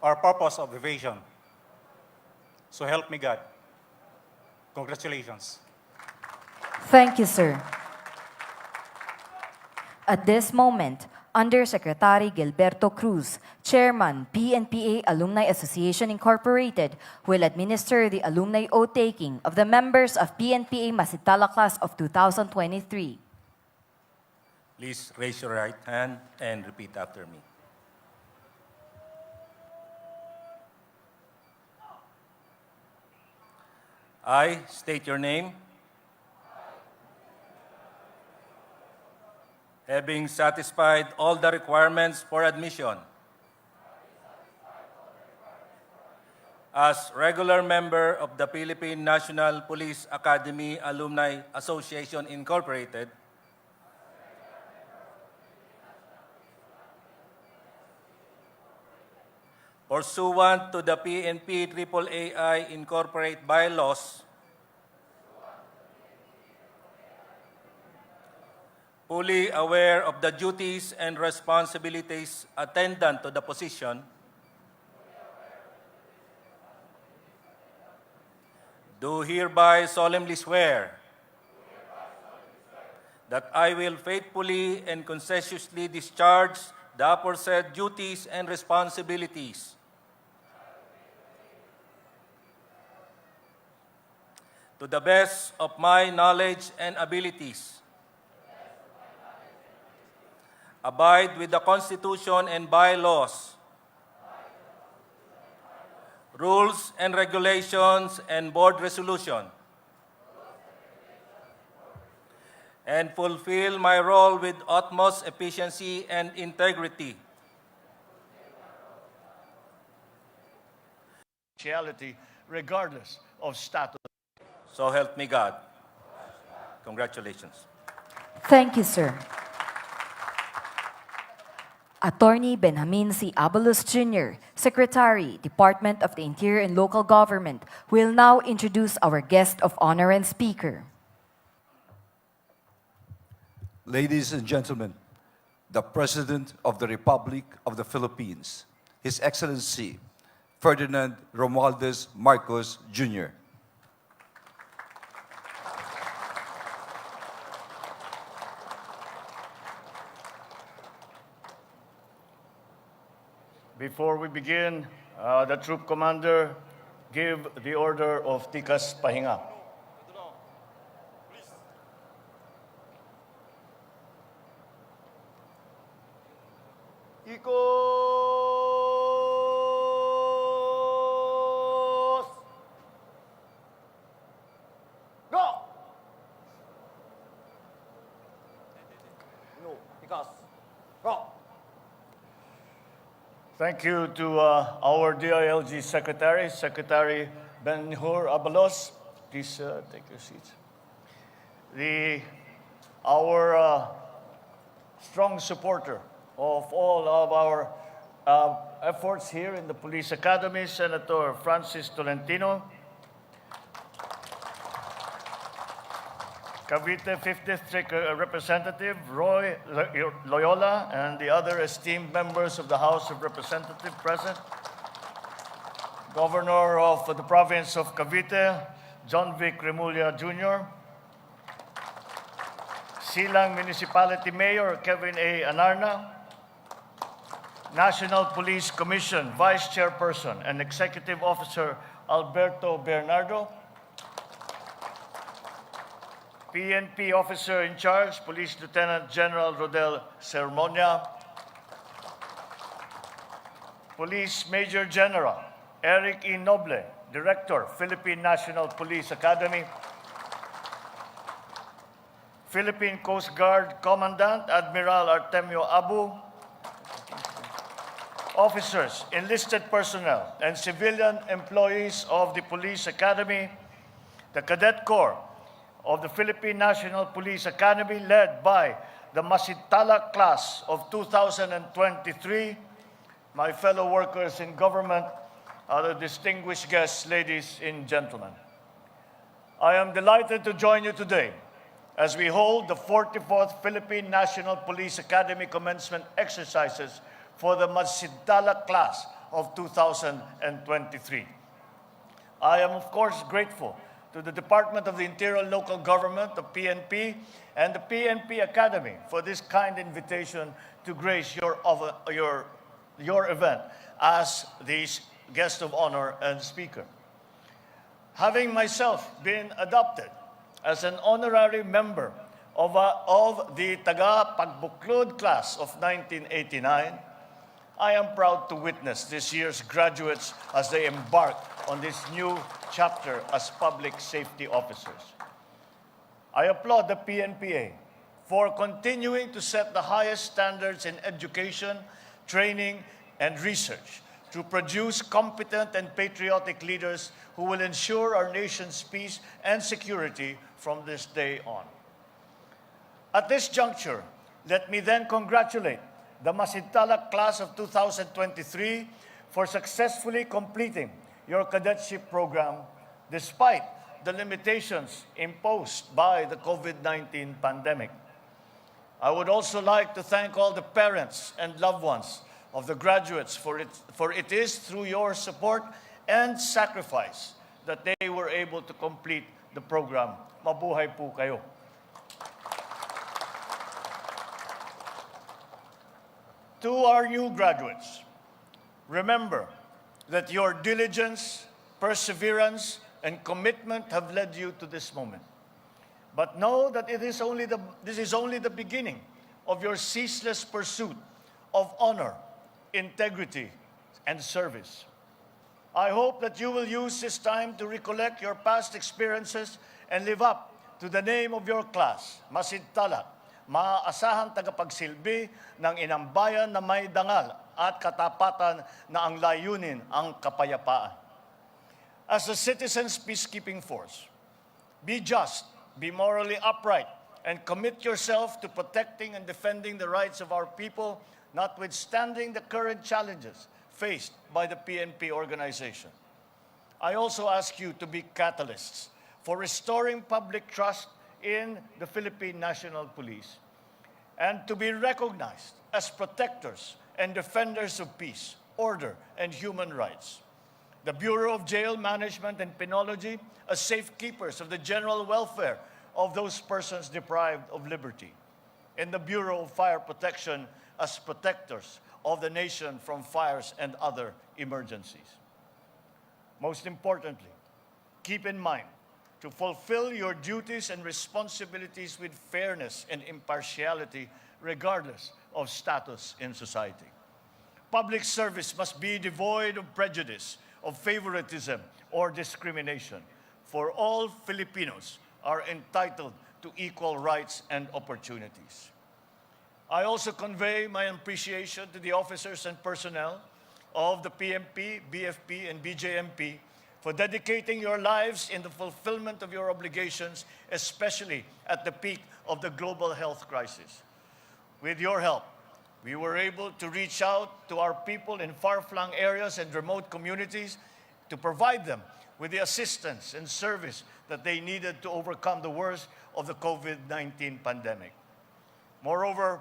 or purpose of evasion. So help me God. Congratulations. Thank you, sir. At this moment, Undersecretary Gilberto Cruz, Chairman, PNPA Alumni Association Incorporated, will administer the alumni oath-taking of the members of PNPA Masitala Class of 2023. Please raise your right hand and repeat after me. I state your name. Having satisfied all the requirements for admission as regular member of the Philippine National Police Academy Alumni Association Incorporated, pursuant to the PNP AAAI Incorporated bylaws, fully aware of the duties and responsibilities attendant to the position, do hereby solemnly swear that I will faithfully and conscientiously discharge the aforesaid duties and responsibilities to the best of my knowledge and abilities, abide with the Constitution and bylaws, rules and regulations, and board resolution, and fulfill my role with utmost efficiency and integrity. Regardless of status. So help me God. Congratulations. Thank you, sir. Attorney Benjamin C. Abalos Jr., Secretary, Department of the Interior and Local Government, will now introduce our guest of honor and speaker. Ladies and gentlemen, the President of the Republic of the Philippines, His Excellency Ferdinand Romualdez Marcos Jr. Before we begin, the troop commander give the order of Tikas Pahinga. Ikos! Go! No, Ikas. Go! Thank you to our DILG Secretary, Secretary Ben-Hur Abalos. Please take your seats. Our strong supporter of all of our efforts here in the Police Academy, Senator Francis Tolentino. Cavite 5th District Representative Roy Loyola and the other esteemed members of the House of Representatives present. Governor of the province of Cavite, John Vic Remulla Jr. Silang Municipality Mayor Kevin A. Anarna. National Police Commission Vice Chairperson and Executive Officer Alberto Bernardo. PNP Officer in Charge, Police Lieutenant General Rodel Sermonia. Police Major General Eric E. Noble, Director, Philippine National Police Academy. Philippine Coast Guard Commandant Admiral Artemio Abu. Officers, enlisted personnel, and civilian employees of the Police Academy, the Cadet Corps of the Philippine National Police Academy led by the Masintala class of 2023, my fellow workers in government, other distinguished guests, ladies and gentlemen. I am delighted to join you today as we hold the 44th Philippine National Police Academy commencement exercises for the Masintala class of 2023. I am, of course, grateful to the Department of the Interior and Local Government, the PNP, and the PNP Academy for this kind invitation to grace your event as the guest of honor and speaker. Having myself been adopted as an honorary member of the Taga Pagbuklod class of 1989, I am proud to witness this year's graduates as they embark on this new chapter as public safety officers. I applaud the PNPA for continuing to set the highest standards in education, training, and research to produce competent and patriotic leaders who will ensure our nation's peace and security from this day on. At this juncture, let me then congratulate the Masintala class of 2023 for successfully completing your cadetship program despite the limitations imposed by the COVID-19 pandemic. I would also like to thank all the parents and loved ones of the graduates for it is through your support and sacrifice that they were able to complete the program. Mabuhay po kayo. To our new graduates, remember that your diligence, perseverance, and commitment have led you to this moment. But know that this is only the beginning of your ceaseless pursuit of honor, integrity, and service. I hope that you will use this time to recollect your past experiences and live up to the name of your class, Masintala, maaasahang tagapagsilbi ng inang bayan na may dangal at katapatan na ang layunin ang kapayapaan. As a citizens' peacekeeping force, be just, be morally upright, and commit yourself to protecting and defending the rights of our people, notwithstanding the current challenges faced by the PNP organization. I also ask you to be catalysts for restoring public trust in the Philippine National Police and to be recognized as protectors and defenders of peace, order, and human rights. The Bureau of Jail Management and Penology as safekeepers of the general welfare of those persons deprived of liberty. And the Bureau of Fire Protection as protectors of the nation from fires and other emergencies. Most importantly, keep in mind to fulfill your duties and responsibilities with fairness and impartiality regardless of status in society. Public service must be devoid of prejudice, of favoritism, or discrimination, for all Filipinos are entitled to equal rights and opportunities. I also convey my appreciation to the officers and personnel of the PMP, BFP, and BJMP for dedicating your lives in the fulfillment of your obligations, especially at the peak of the global health crisis. With your help, we were able to reach out to our people in far-flung areas and remote communities to provide them with the assistance and service that they needed to overcome the worst of the COVID-19 pandemic. Moreover,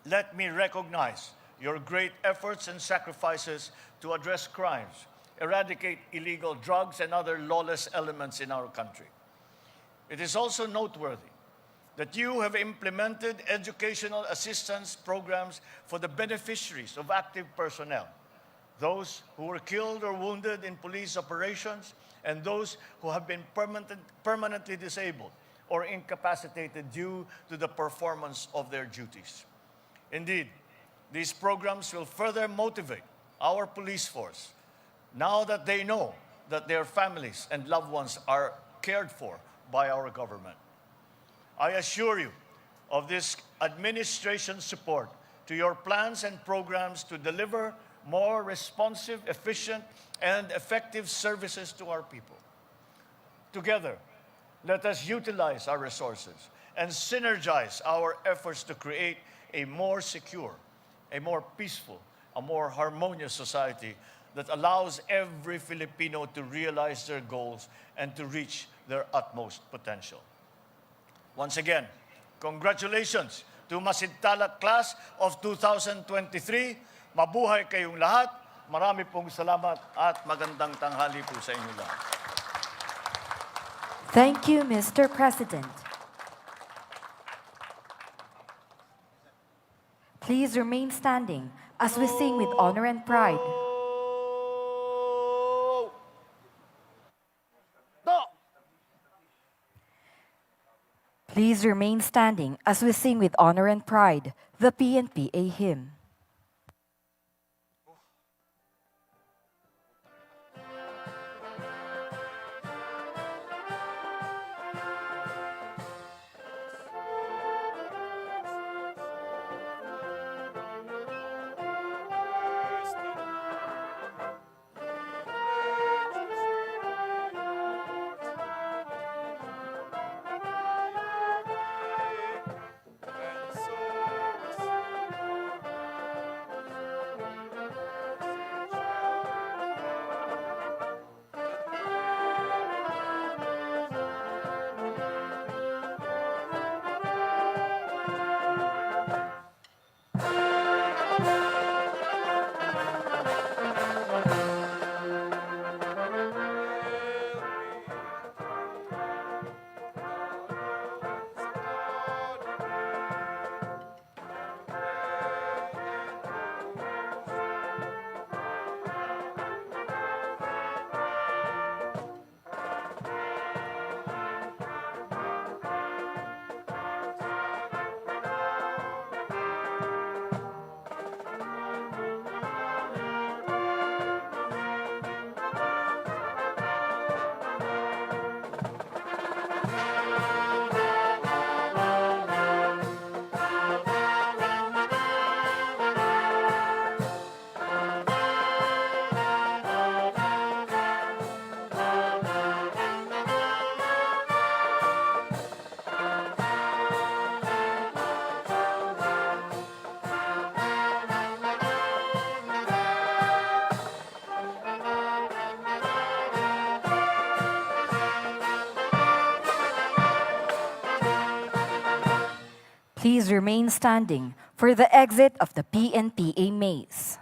let me recognize your great efforts and sacrifices to address crimes, eradicate illegal drugs and other lawless elements in our country. It is also noteworthy that you have implemented educational assistance programs for the beneficiaries of active personnel, those who were killed or wounded in police operations, and those who have been permanently disabled or incapacitated due to the performance of their duties. Indeed, these programs will further motivate our police force now that they know that their families and loved ones are cared for by our government. I assure you of this administration's support to your plans and programs to deliver more responsive, efficient, and effective services to our people. Together, let us utilize our resources and synergize our efforts to create a more secure, a more peaceful, a more harmonious society that allows every Filipino to realize their goals and to reach their utmost potential. Once again, congratulations to Masintalak Class of 2023. Mabuhay kayong lahat. Marami pong salamat at magandang tanghali po sa inyo lahat. Thank you, Mr. President. Please remain standing as we sing with honor and pride. Please remain standing as we sing with honor and pride the PNPA hymn. Please remain standing for the exit of the PNPA maze.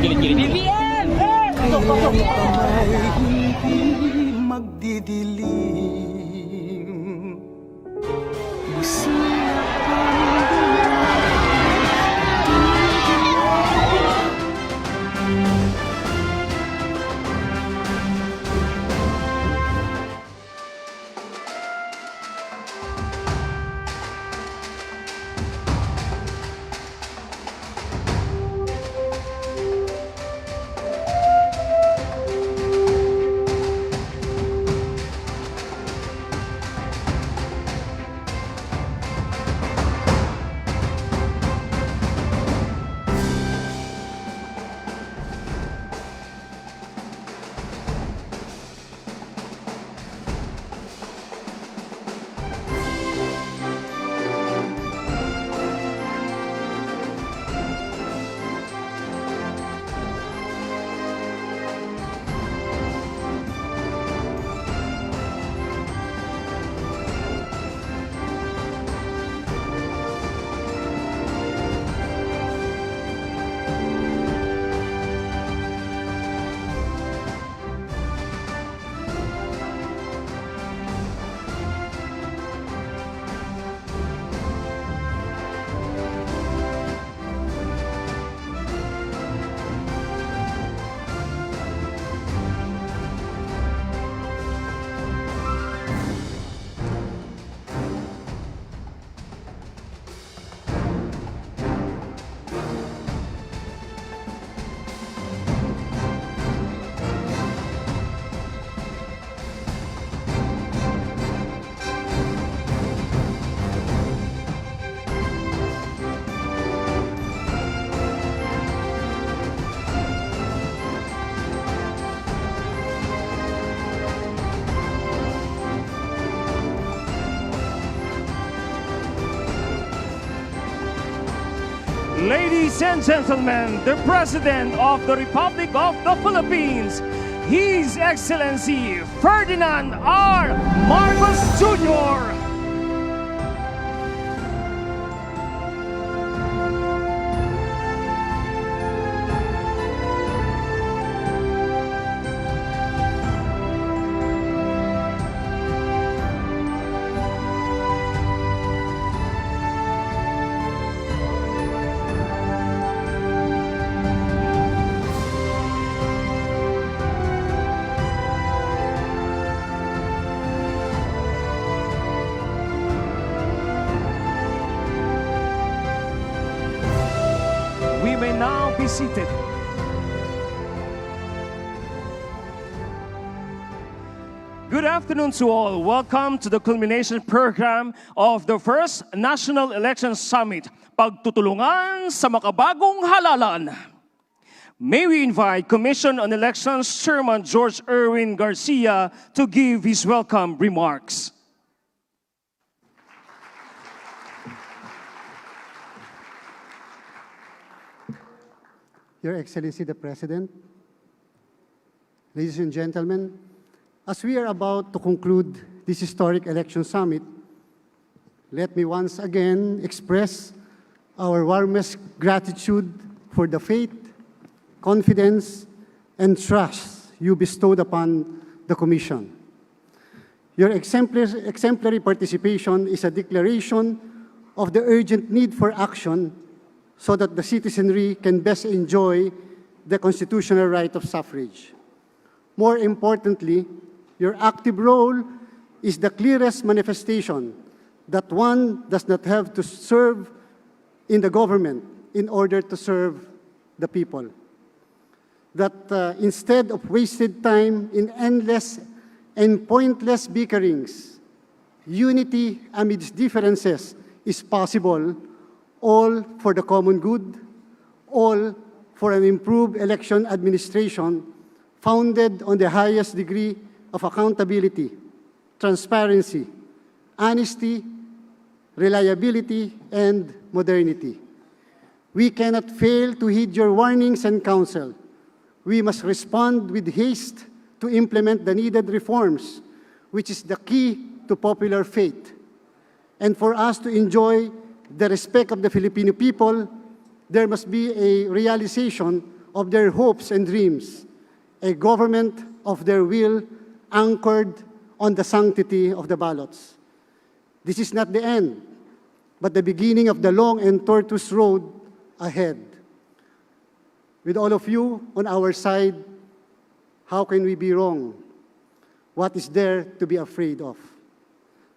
BBM! Magdidilim. Ladies and gentlemen, the President of the Republic of the Philippines, His Excellency Ferdinand R. Marcos Jr. We may now be seated. Good afternoon to all. Welcome to the culmination program of the first National Election Summit, Pagtutulungan sa Makabagong Halalan. May we invite Commission on Elections Chairman George Erwin Garcia to give his welcome remarks. Your Excellency the President, ladies and gentlemen, as we are about to conclude this historic election summit, let me once again express our warmest gratitude for the faith, confidence, and trust you bestowed upon the Commission. Your exemplary participation is a declaration of the urgent need for action so that the citizenry can best enjoy the constitutional right of suffrage. More importantly, your active role is the clearest manifestation that one does not have to serve in the government in order to serve the people. That instead of wasted time in endless and pointless bickerings, unity amidst differences is possible, all for the common good, all for an improved election administration founded on the highest degree of accountability, transparency, honesty, reliability, and modernity. We cannot fail to heed your warnings and counsel. We must respond with haste to implement the needed reforms, which is the key to popular faith. And for us to enjoy the respect of the Filipino people, there must be a realization of their hopes and dreams, a government of their will anchored on the sanctity of the ballots. This is not the end, but the beginning of the long and tortuous road ahead. With all of you on our side, how can we be wrong? What is there to be afraid of?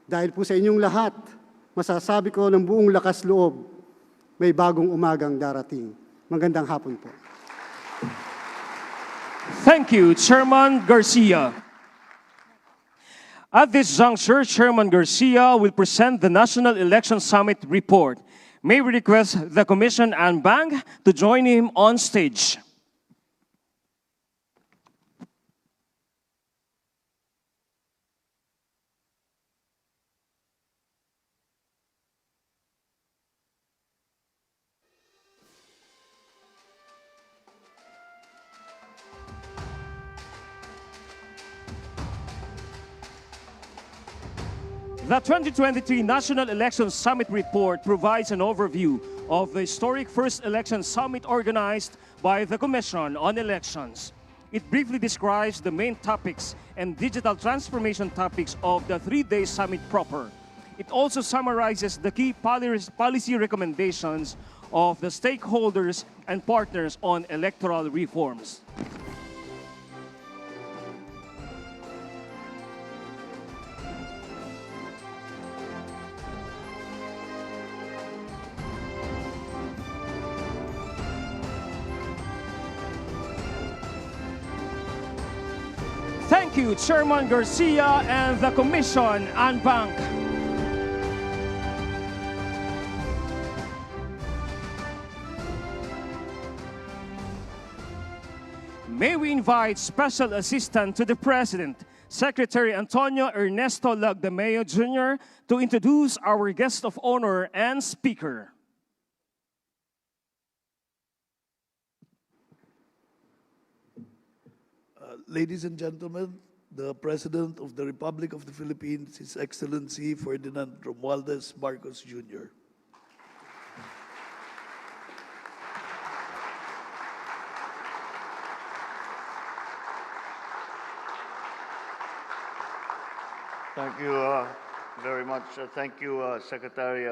Dahil po sa inyong lahat, masasabi ko ng buong lakas loob, may bagong umagang darating. Magandang hapon po. Thank you, Chairman Garcia. At this juncture, Chairman Garcia will present the National Election Summit report. May we request the Commission and Bang to join him on stage. The 2023 National Election Summit report provides an overview of the historic first election summit organized by the Commission on Elections. It briefly describes the main topics and digital transformation topics of the three-day summit proper. It also summarizes the key policy recommendations of the stakeholders and partners on electoral reforms. Thank you, Chairman Garcia and the Commission and Bank. May we invite Special Assistant to the President, Secretary Antonio Ernesto Lagdameo Jr. to introduce our guest of honor and speaker. Ladies and gentlemen, the President of the Republic of the Philippines, His Excellency Ferdinand Romualdez Marcos Jr. Thank you very much. Thank you, Secretary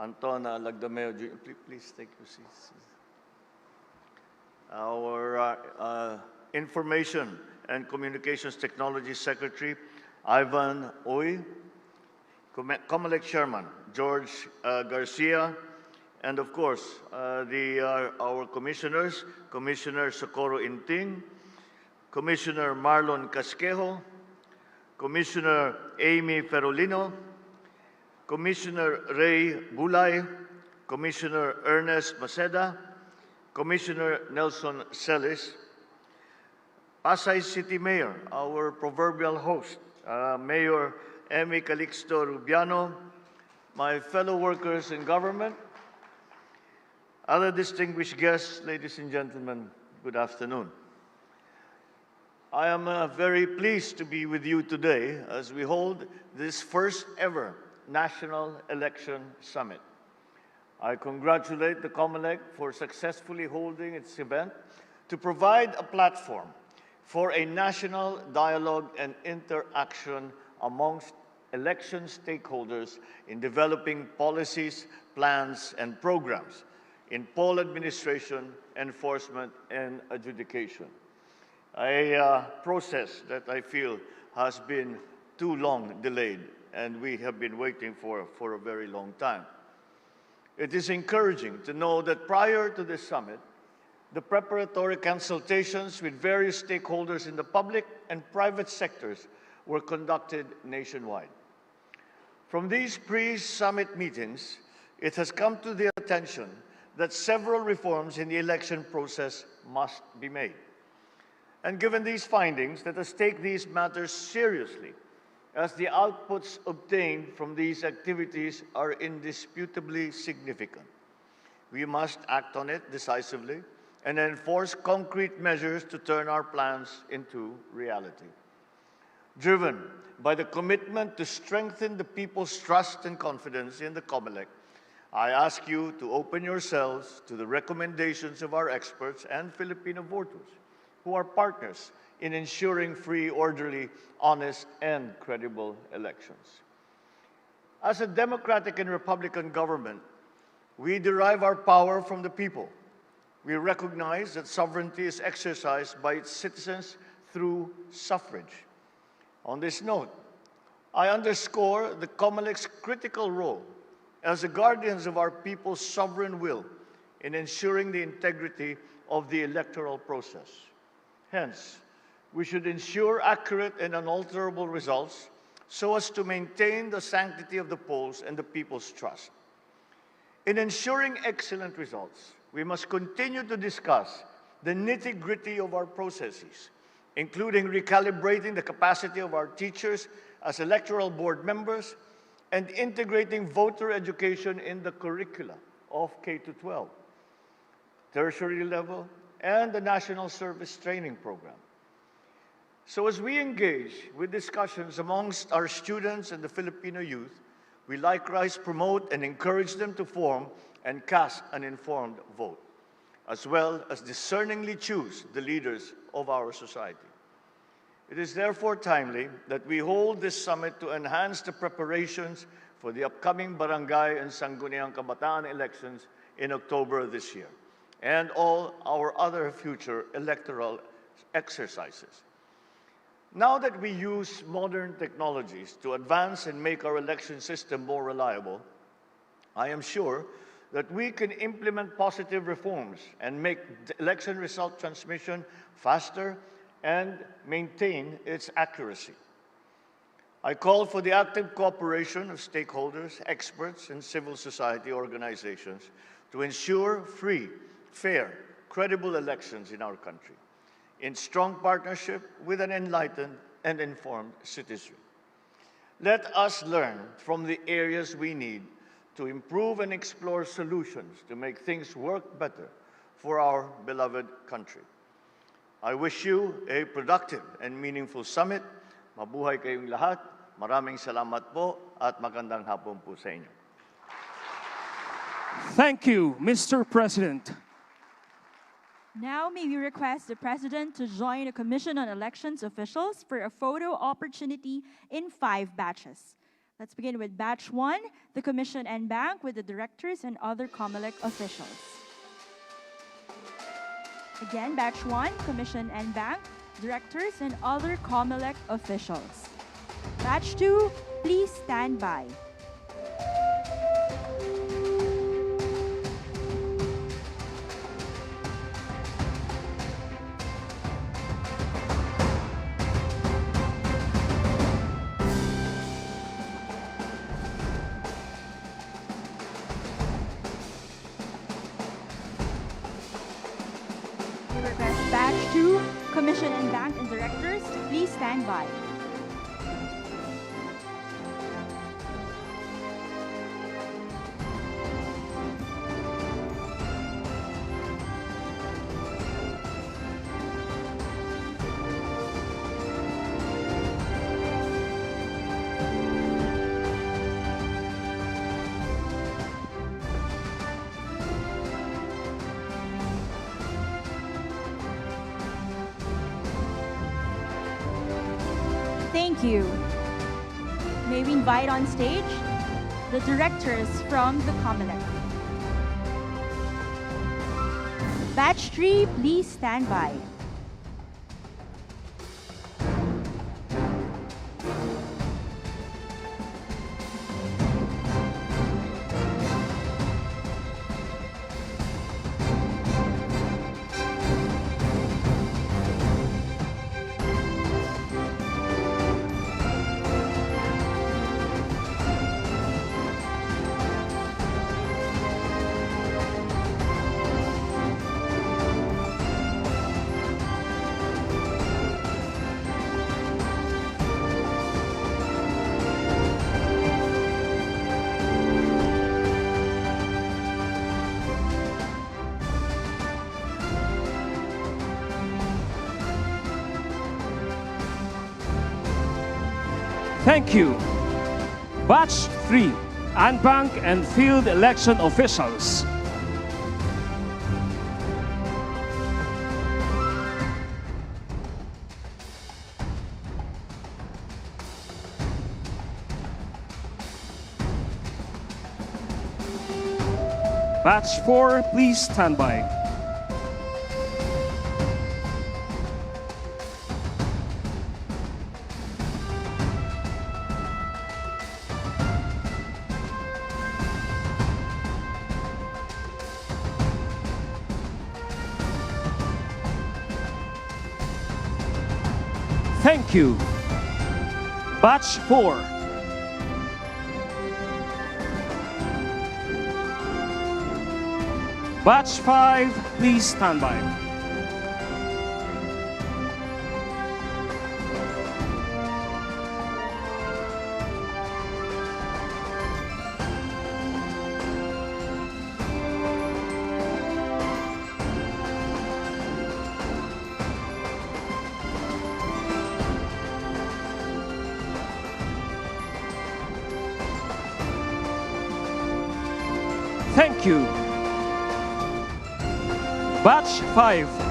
Anton Lagdameo Jr. Please take your seats. Our Information and Communications Technology Secretary, Ivan Oy, COMELEC Chairman, George Garcia, and of course, our commissioners, Commissioner Socorro Inting, Commissioner Marlon Casquejo, Commissioner Amy Ferolino, Commissioner Ray Bulay, Commissioner Ernest Maceda, Commissioner Nelson Celis, Pasay City Mayor, our proverbial host, Mayor Emmy Calixto Rubiano, my fellow workers in government, other distinguished guests, ladies and gentlemen, good afternoon. I am very pleased to be with you today as we hold this first ever National Election Summit. I congratulate the COMELEC for successfully holding its event to provide a platform for a national dialogue and interaction amongst election stakeholders in developing policies, plans, and programs in poll administration, enforcement, and adjudication. A process that I feel has been too long delayed, and we have been waiting for a very long time. It is encouraging to know that prior to this summit, the preparatory consultations with various stakeholders in the public and private sectors were conducted nationwide. From these pre-summit meetings, it has come to the attention that several reforms in the election process must be made. And given these findings, let us take these matters seriously, as the outputs obtained from these activities are indisputably significant. We must act on it decisively and enforce concrete measures to turn our plans into reality. Driven by the commitment to strengthen the people's trust and confidence in the COMELEC, I ask you to open yourselves to the recommendations of our experts and Filipino voters, who are partners in ensuring free, orderly, honest, and credible elections. As a democratic and republican government, we derive our power from the people. We recognize that sovereignty is exercised by its citizens through suffrage. On this note, I underscore the COMELEC's critical role as the guardians of our people's sovereign will in ensuring the integrity of the electoral process. Hence, we should ensure accurate and unalterable results so as to maintain the sanctity of the polls and the people's trust. In ensuring excellent results, we must continue to discuss the nitty-gritty of our processes, including recalibrating the capacity of our teachers as electoral board members and integrating voter education in the curricula of K-12, tertiary level, and the National Service Training Program. So as we engage with discussions amongst our students and the Filipino youth, we likewise promote and encourage them to form and cast an informed vote, as well as discerningly choose the leaders of our society. It is therefore timely that we hold this summit to enhance the preparations for the upcoming barangay and Sangguniang Kabataan elections in October this year, and all our other future electoral exercises. Now that we use modern technologies to advance and make our election system more reliable, I am sure that we can implement positive reforms and make the election result transmission faster and maintain its accuracy. I call for the active cooperation of stakeholders, experts, and civil society organizations to ensure free, fair, credible elections in our country, in strong partnership with an enlightened and informed citizenry. Let us learn from the areas we need to improve and explore solutions to make things work better for our beloved country. I wish you a productive and meaningful summit. Mabuhay kayong lahat. Maraming salamat po at magandang hapon po sa inyo. Thank you, Mr. President. Now may we request the President to join the Commission on Elections officials for a photo opportunity in 5 batches. Let's begin with Batch 1, the Commission and Bank with the directors and other COMELEC officials. Again, Batch 1, Commission and Bank, directors and other COMELEC officials. Batch 2, please stand by. Batch 2, Commission and Bank and Directors, please stand by. Thank you. May we invite on stage the directors from the COMELEC. Batch 3, please stand by. Thank you. Batch 3, Anbank and field election officials. Batch 4, please stand by. Thank you. Batch 4. Batch 5, please stand by. Thank you. Batch 5.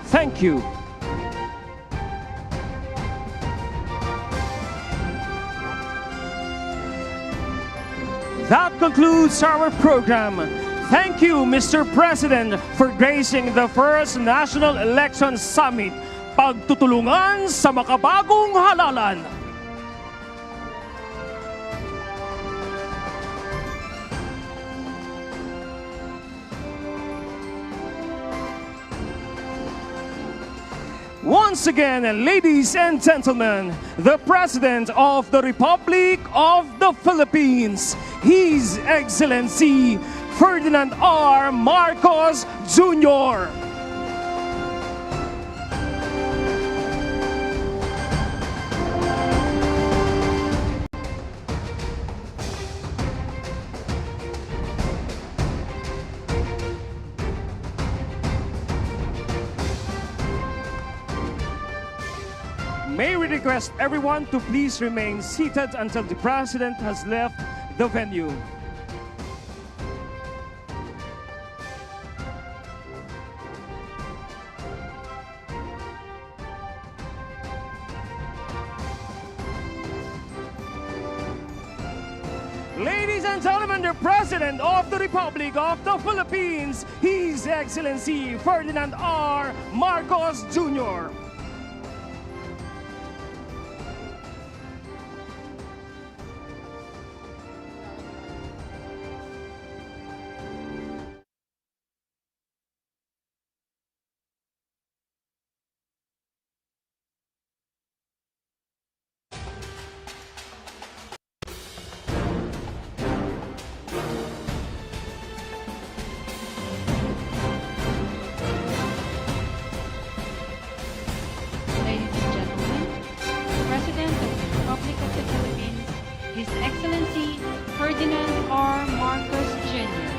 Thank you. That concludes our program. Thank you, Mr. President, for gracing the first National Election Summit, Pagtutulungan sa Makabagong Halalan. Once again, ladies and gentlemen, the President of the Republic of the Philippines, His Excellency Ferdinand R. Marcos Jr. May we request everyone to please remain seated until the President has left the venue. Ladies and gentlemen, the President of the Republic of the Philippines, His Excellency Ferdinand R. Marcos Jr. Ladies and gentlemen, the President of the Republic of the Philippines, His Excellency Ferdinand R. Marcos Jr.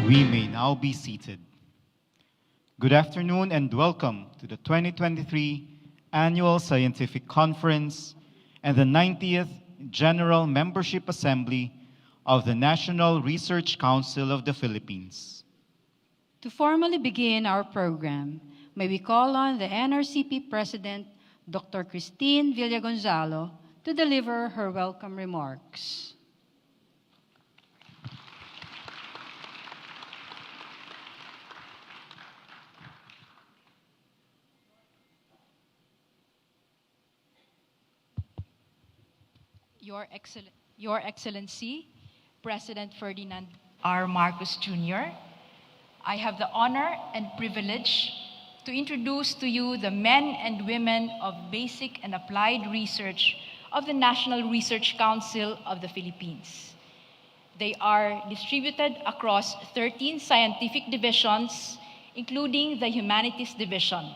We may now be seated. Good afternoon and welcome to the 2023 Annual Scientific Conference and the 90th General Membership Assembly of the National Research Council of the Philippines. To formally begin our program, may we call on the NRCP President, Dr. Christine Villagonzalo, to deliver her welcome remarks. Your Excellency, President Ferdinand R. Marcos Jr., I have the honor and privilege to introduce to you the men and women of basic and applied research of the National Research Council of the Philippines. They are distributed across 13 scientific divisions, including the Humanities Division.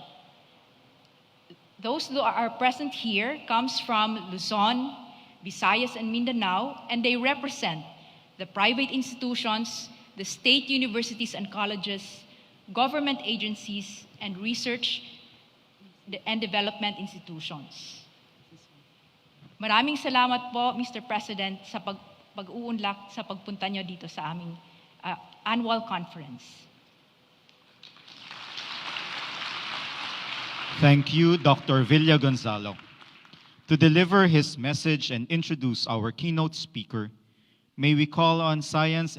Those who are present here comes from Luzon, Visayas, and Mindanao, and they represent the private institutions, the state universities and colleges, government agencies, and research and development institutions. Maraming salamat po, Mr. President, sa pag-uunlak sa pagpunta nyo dito sa aming annual conference. Thank you, Dr. Villagonzalo. To deliver his message and introduce our keynote speaker, may we call on Science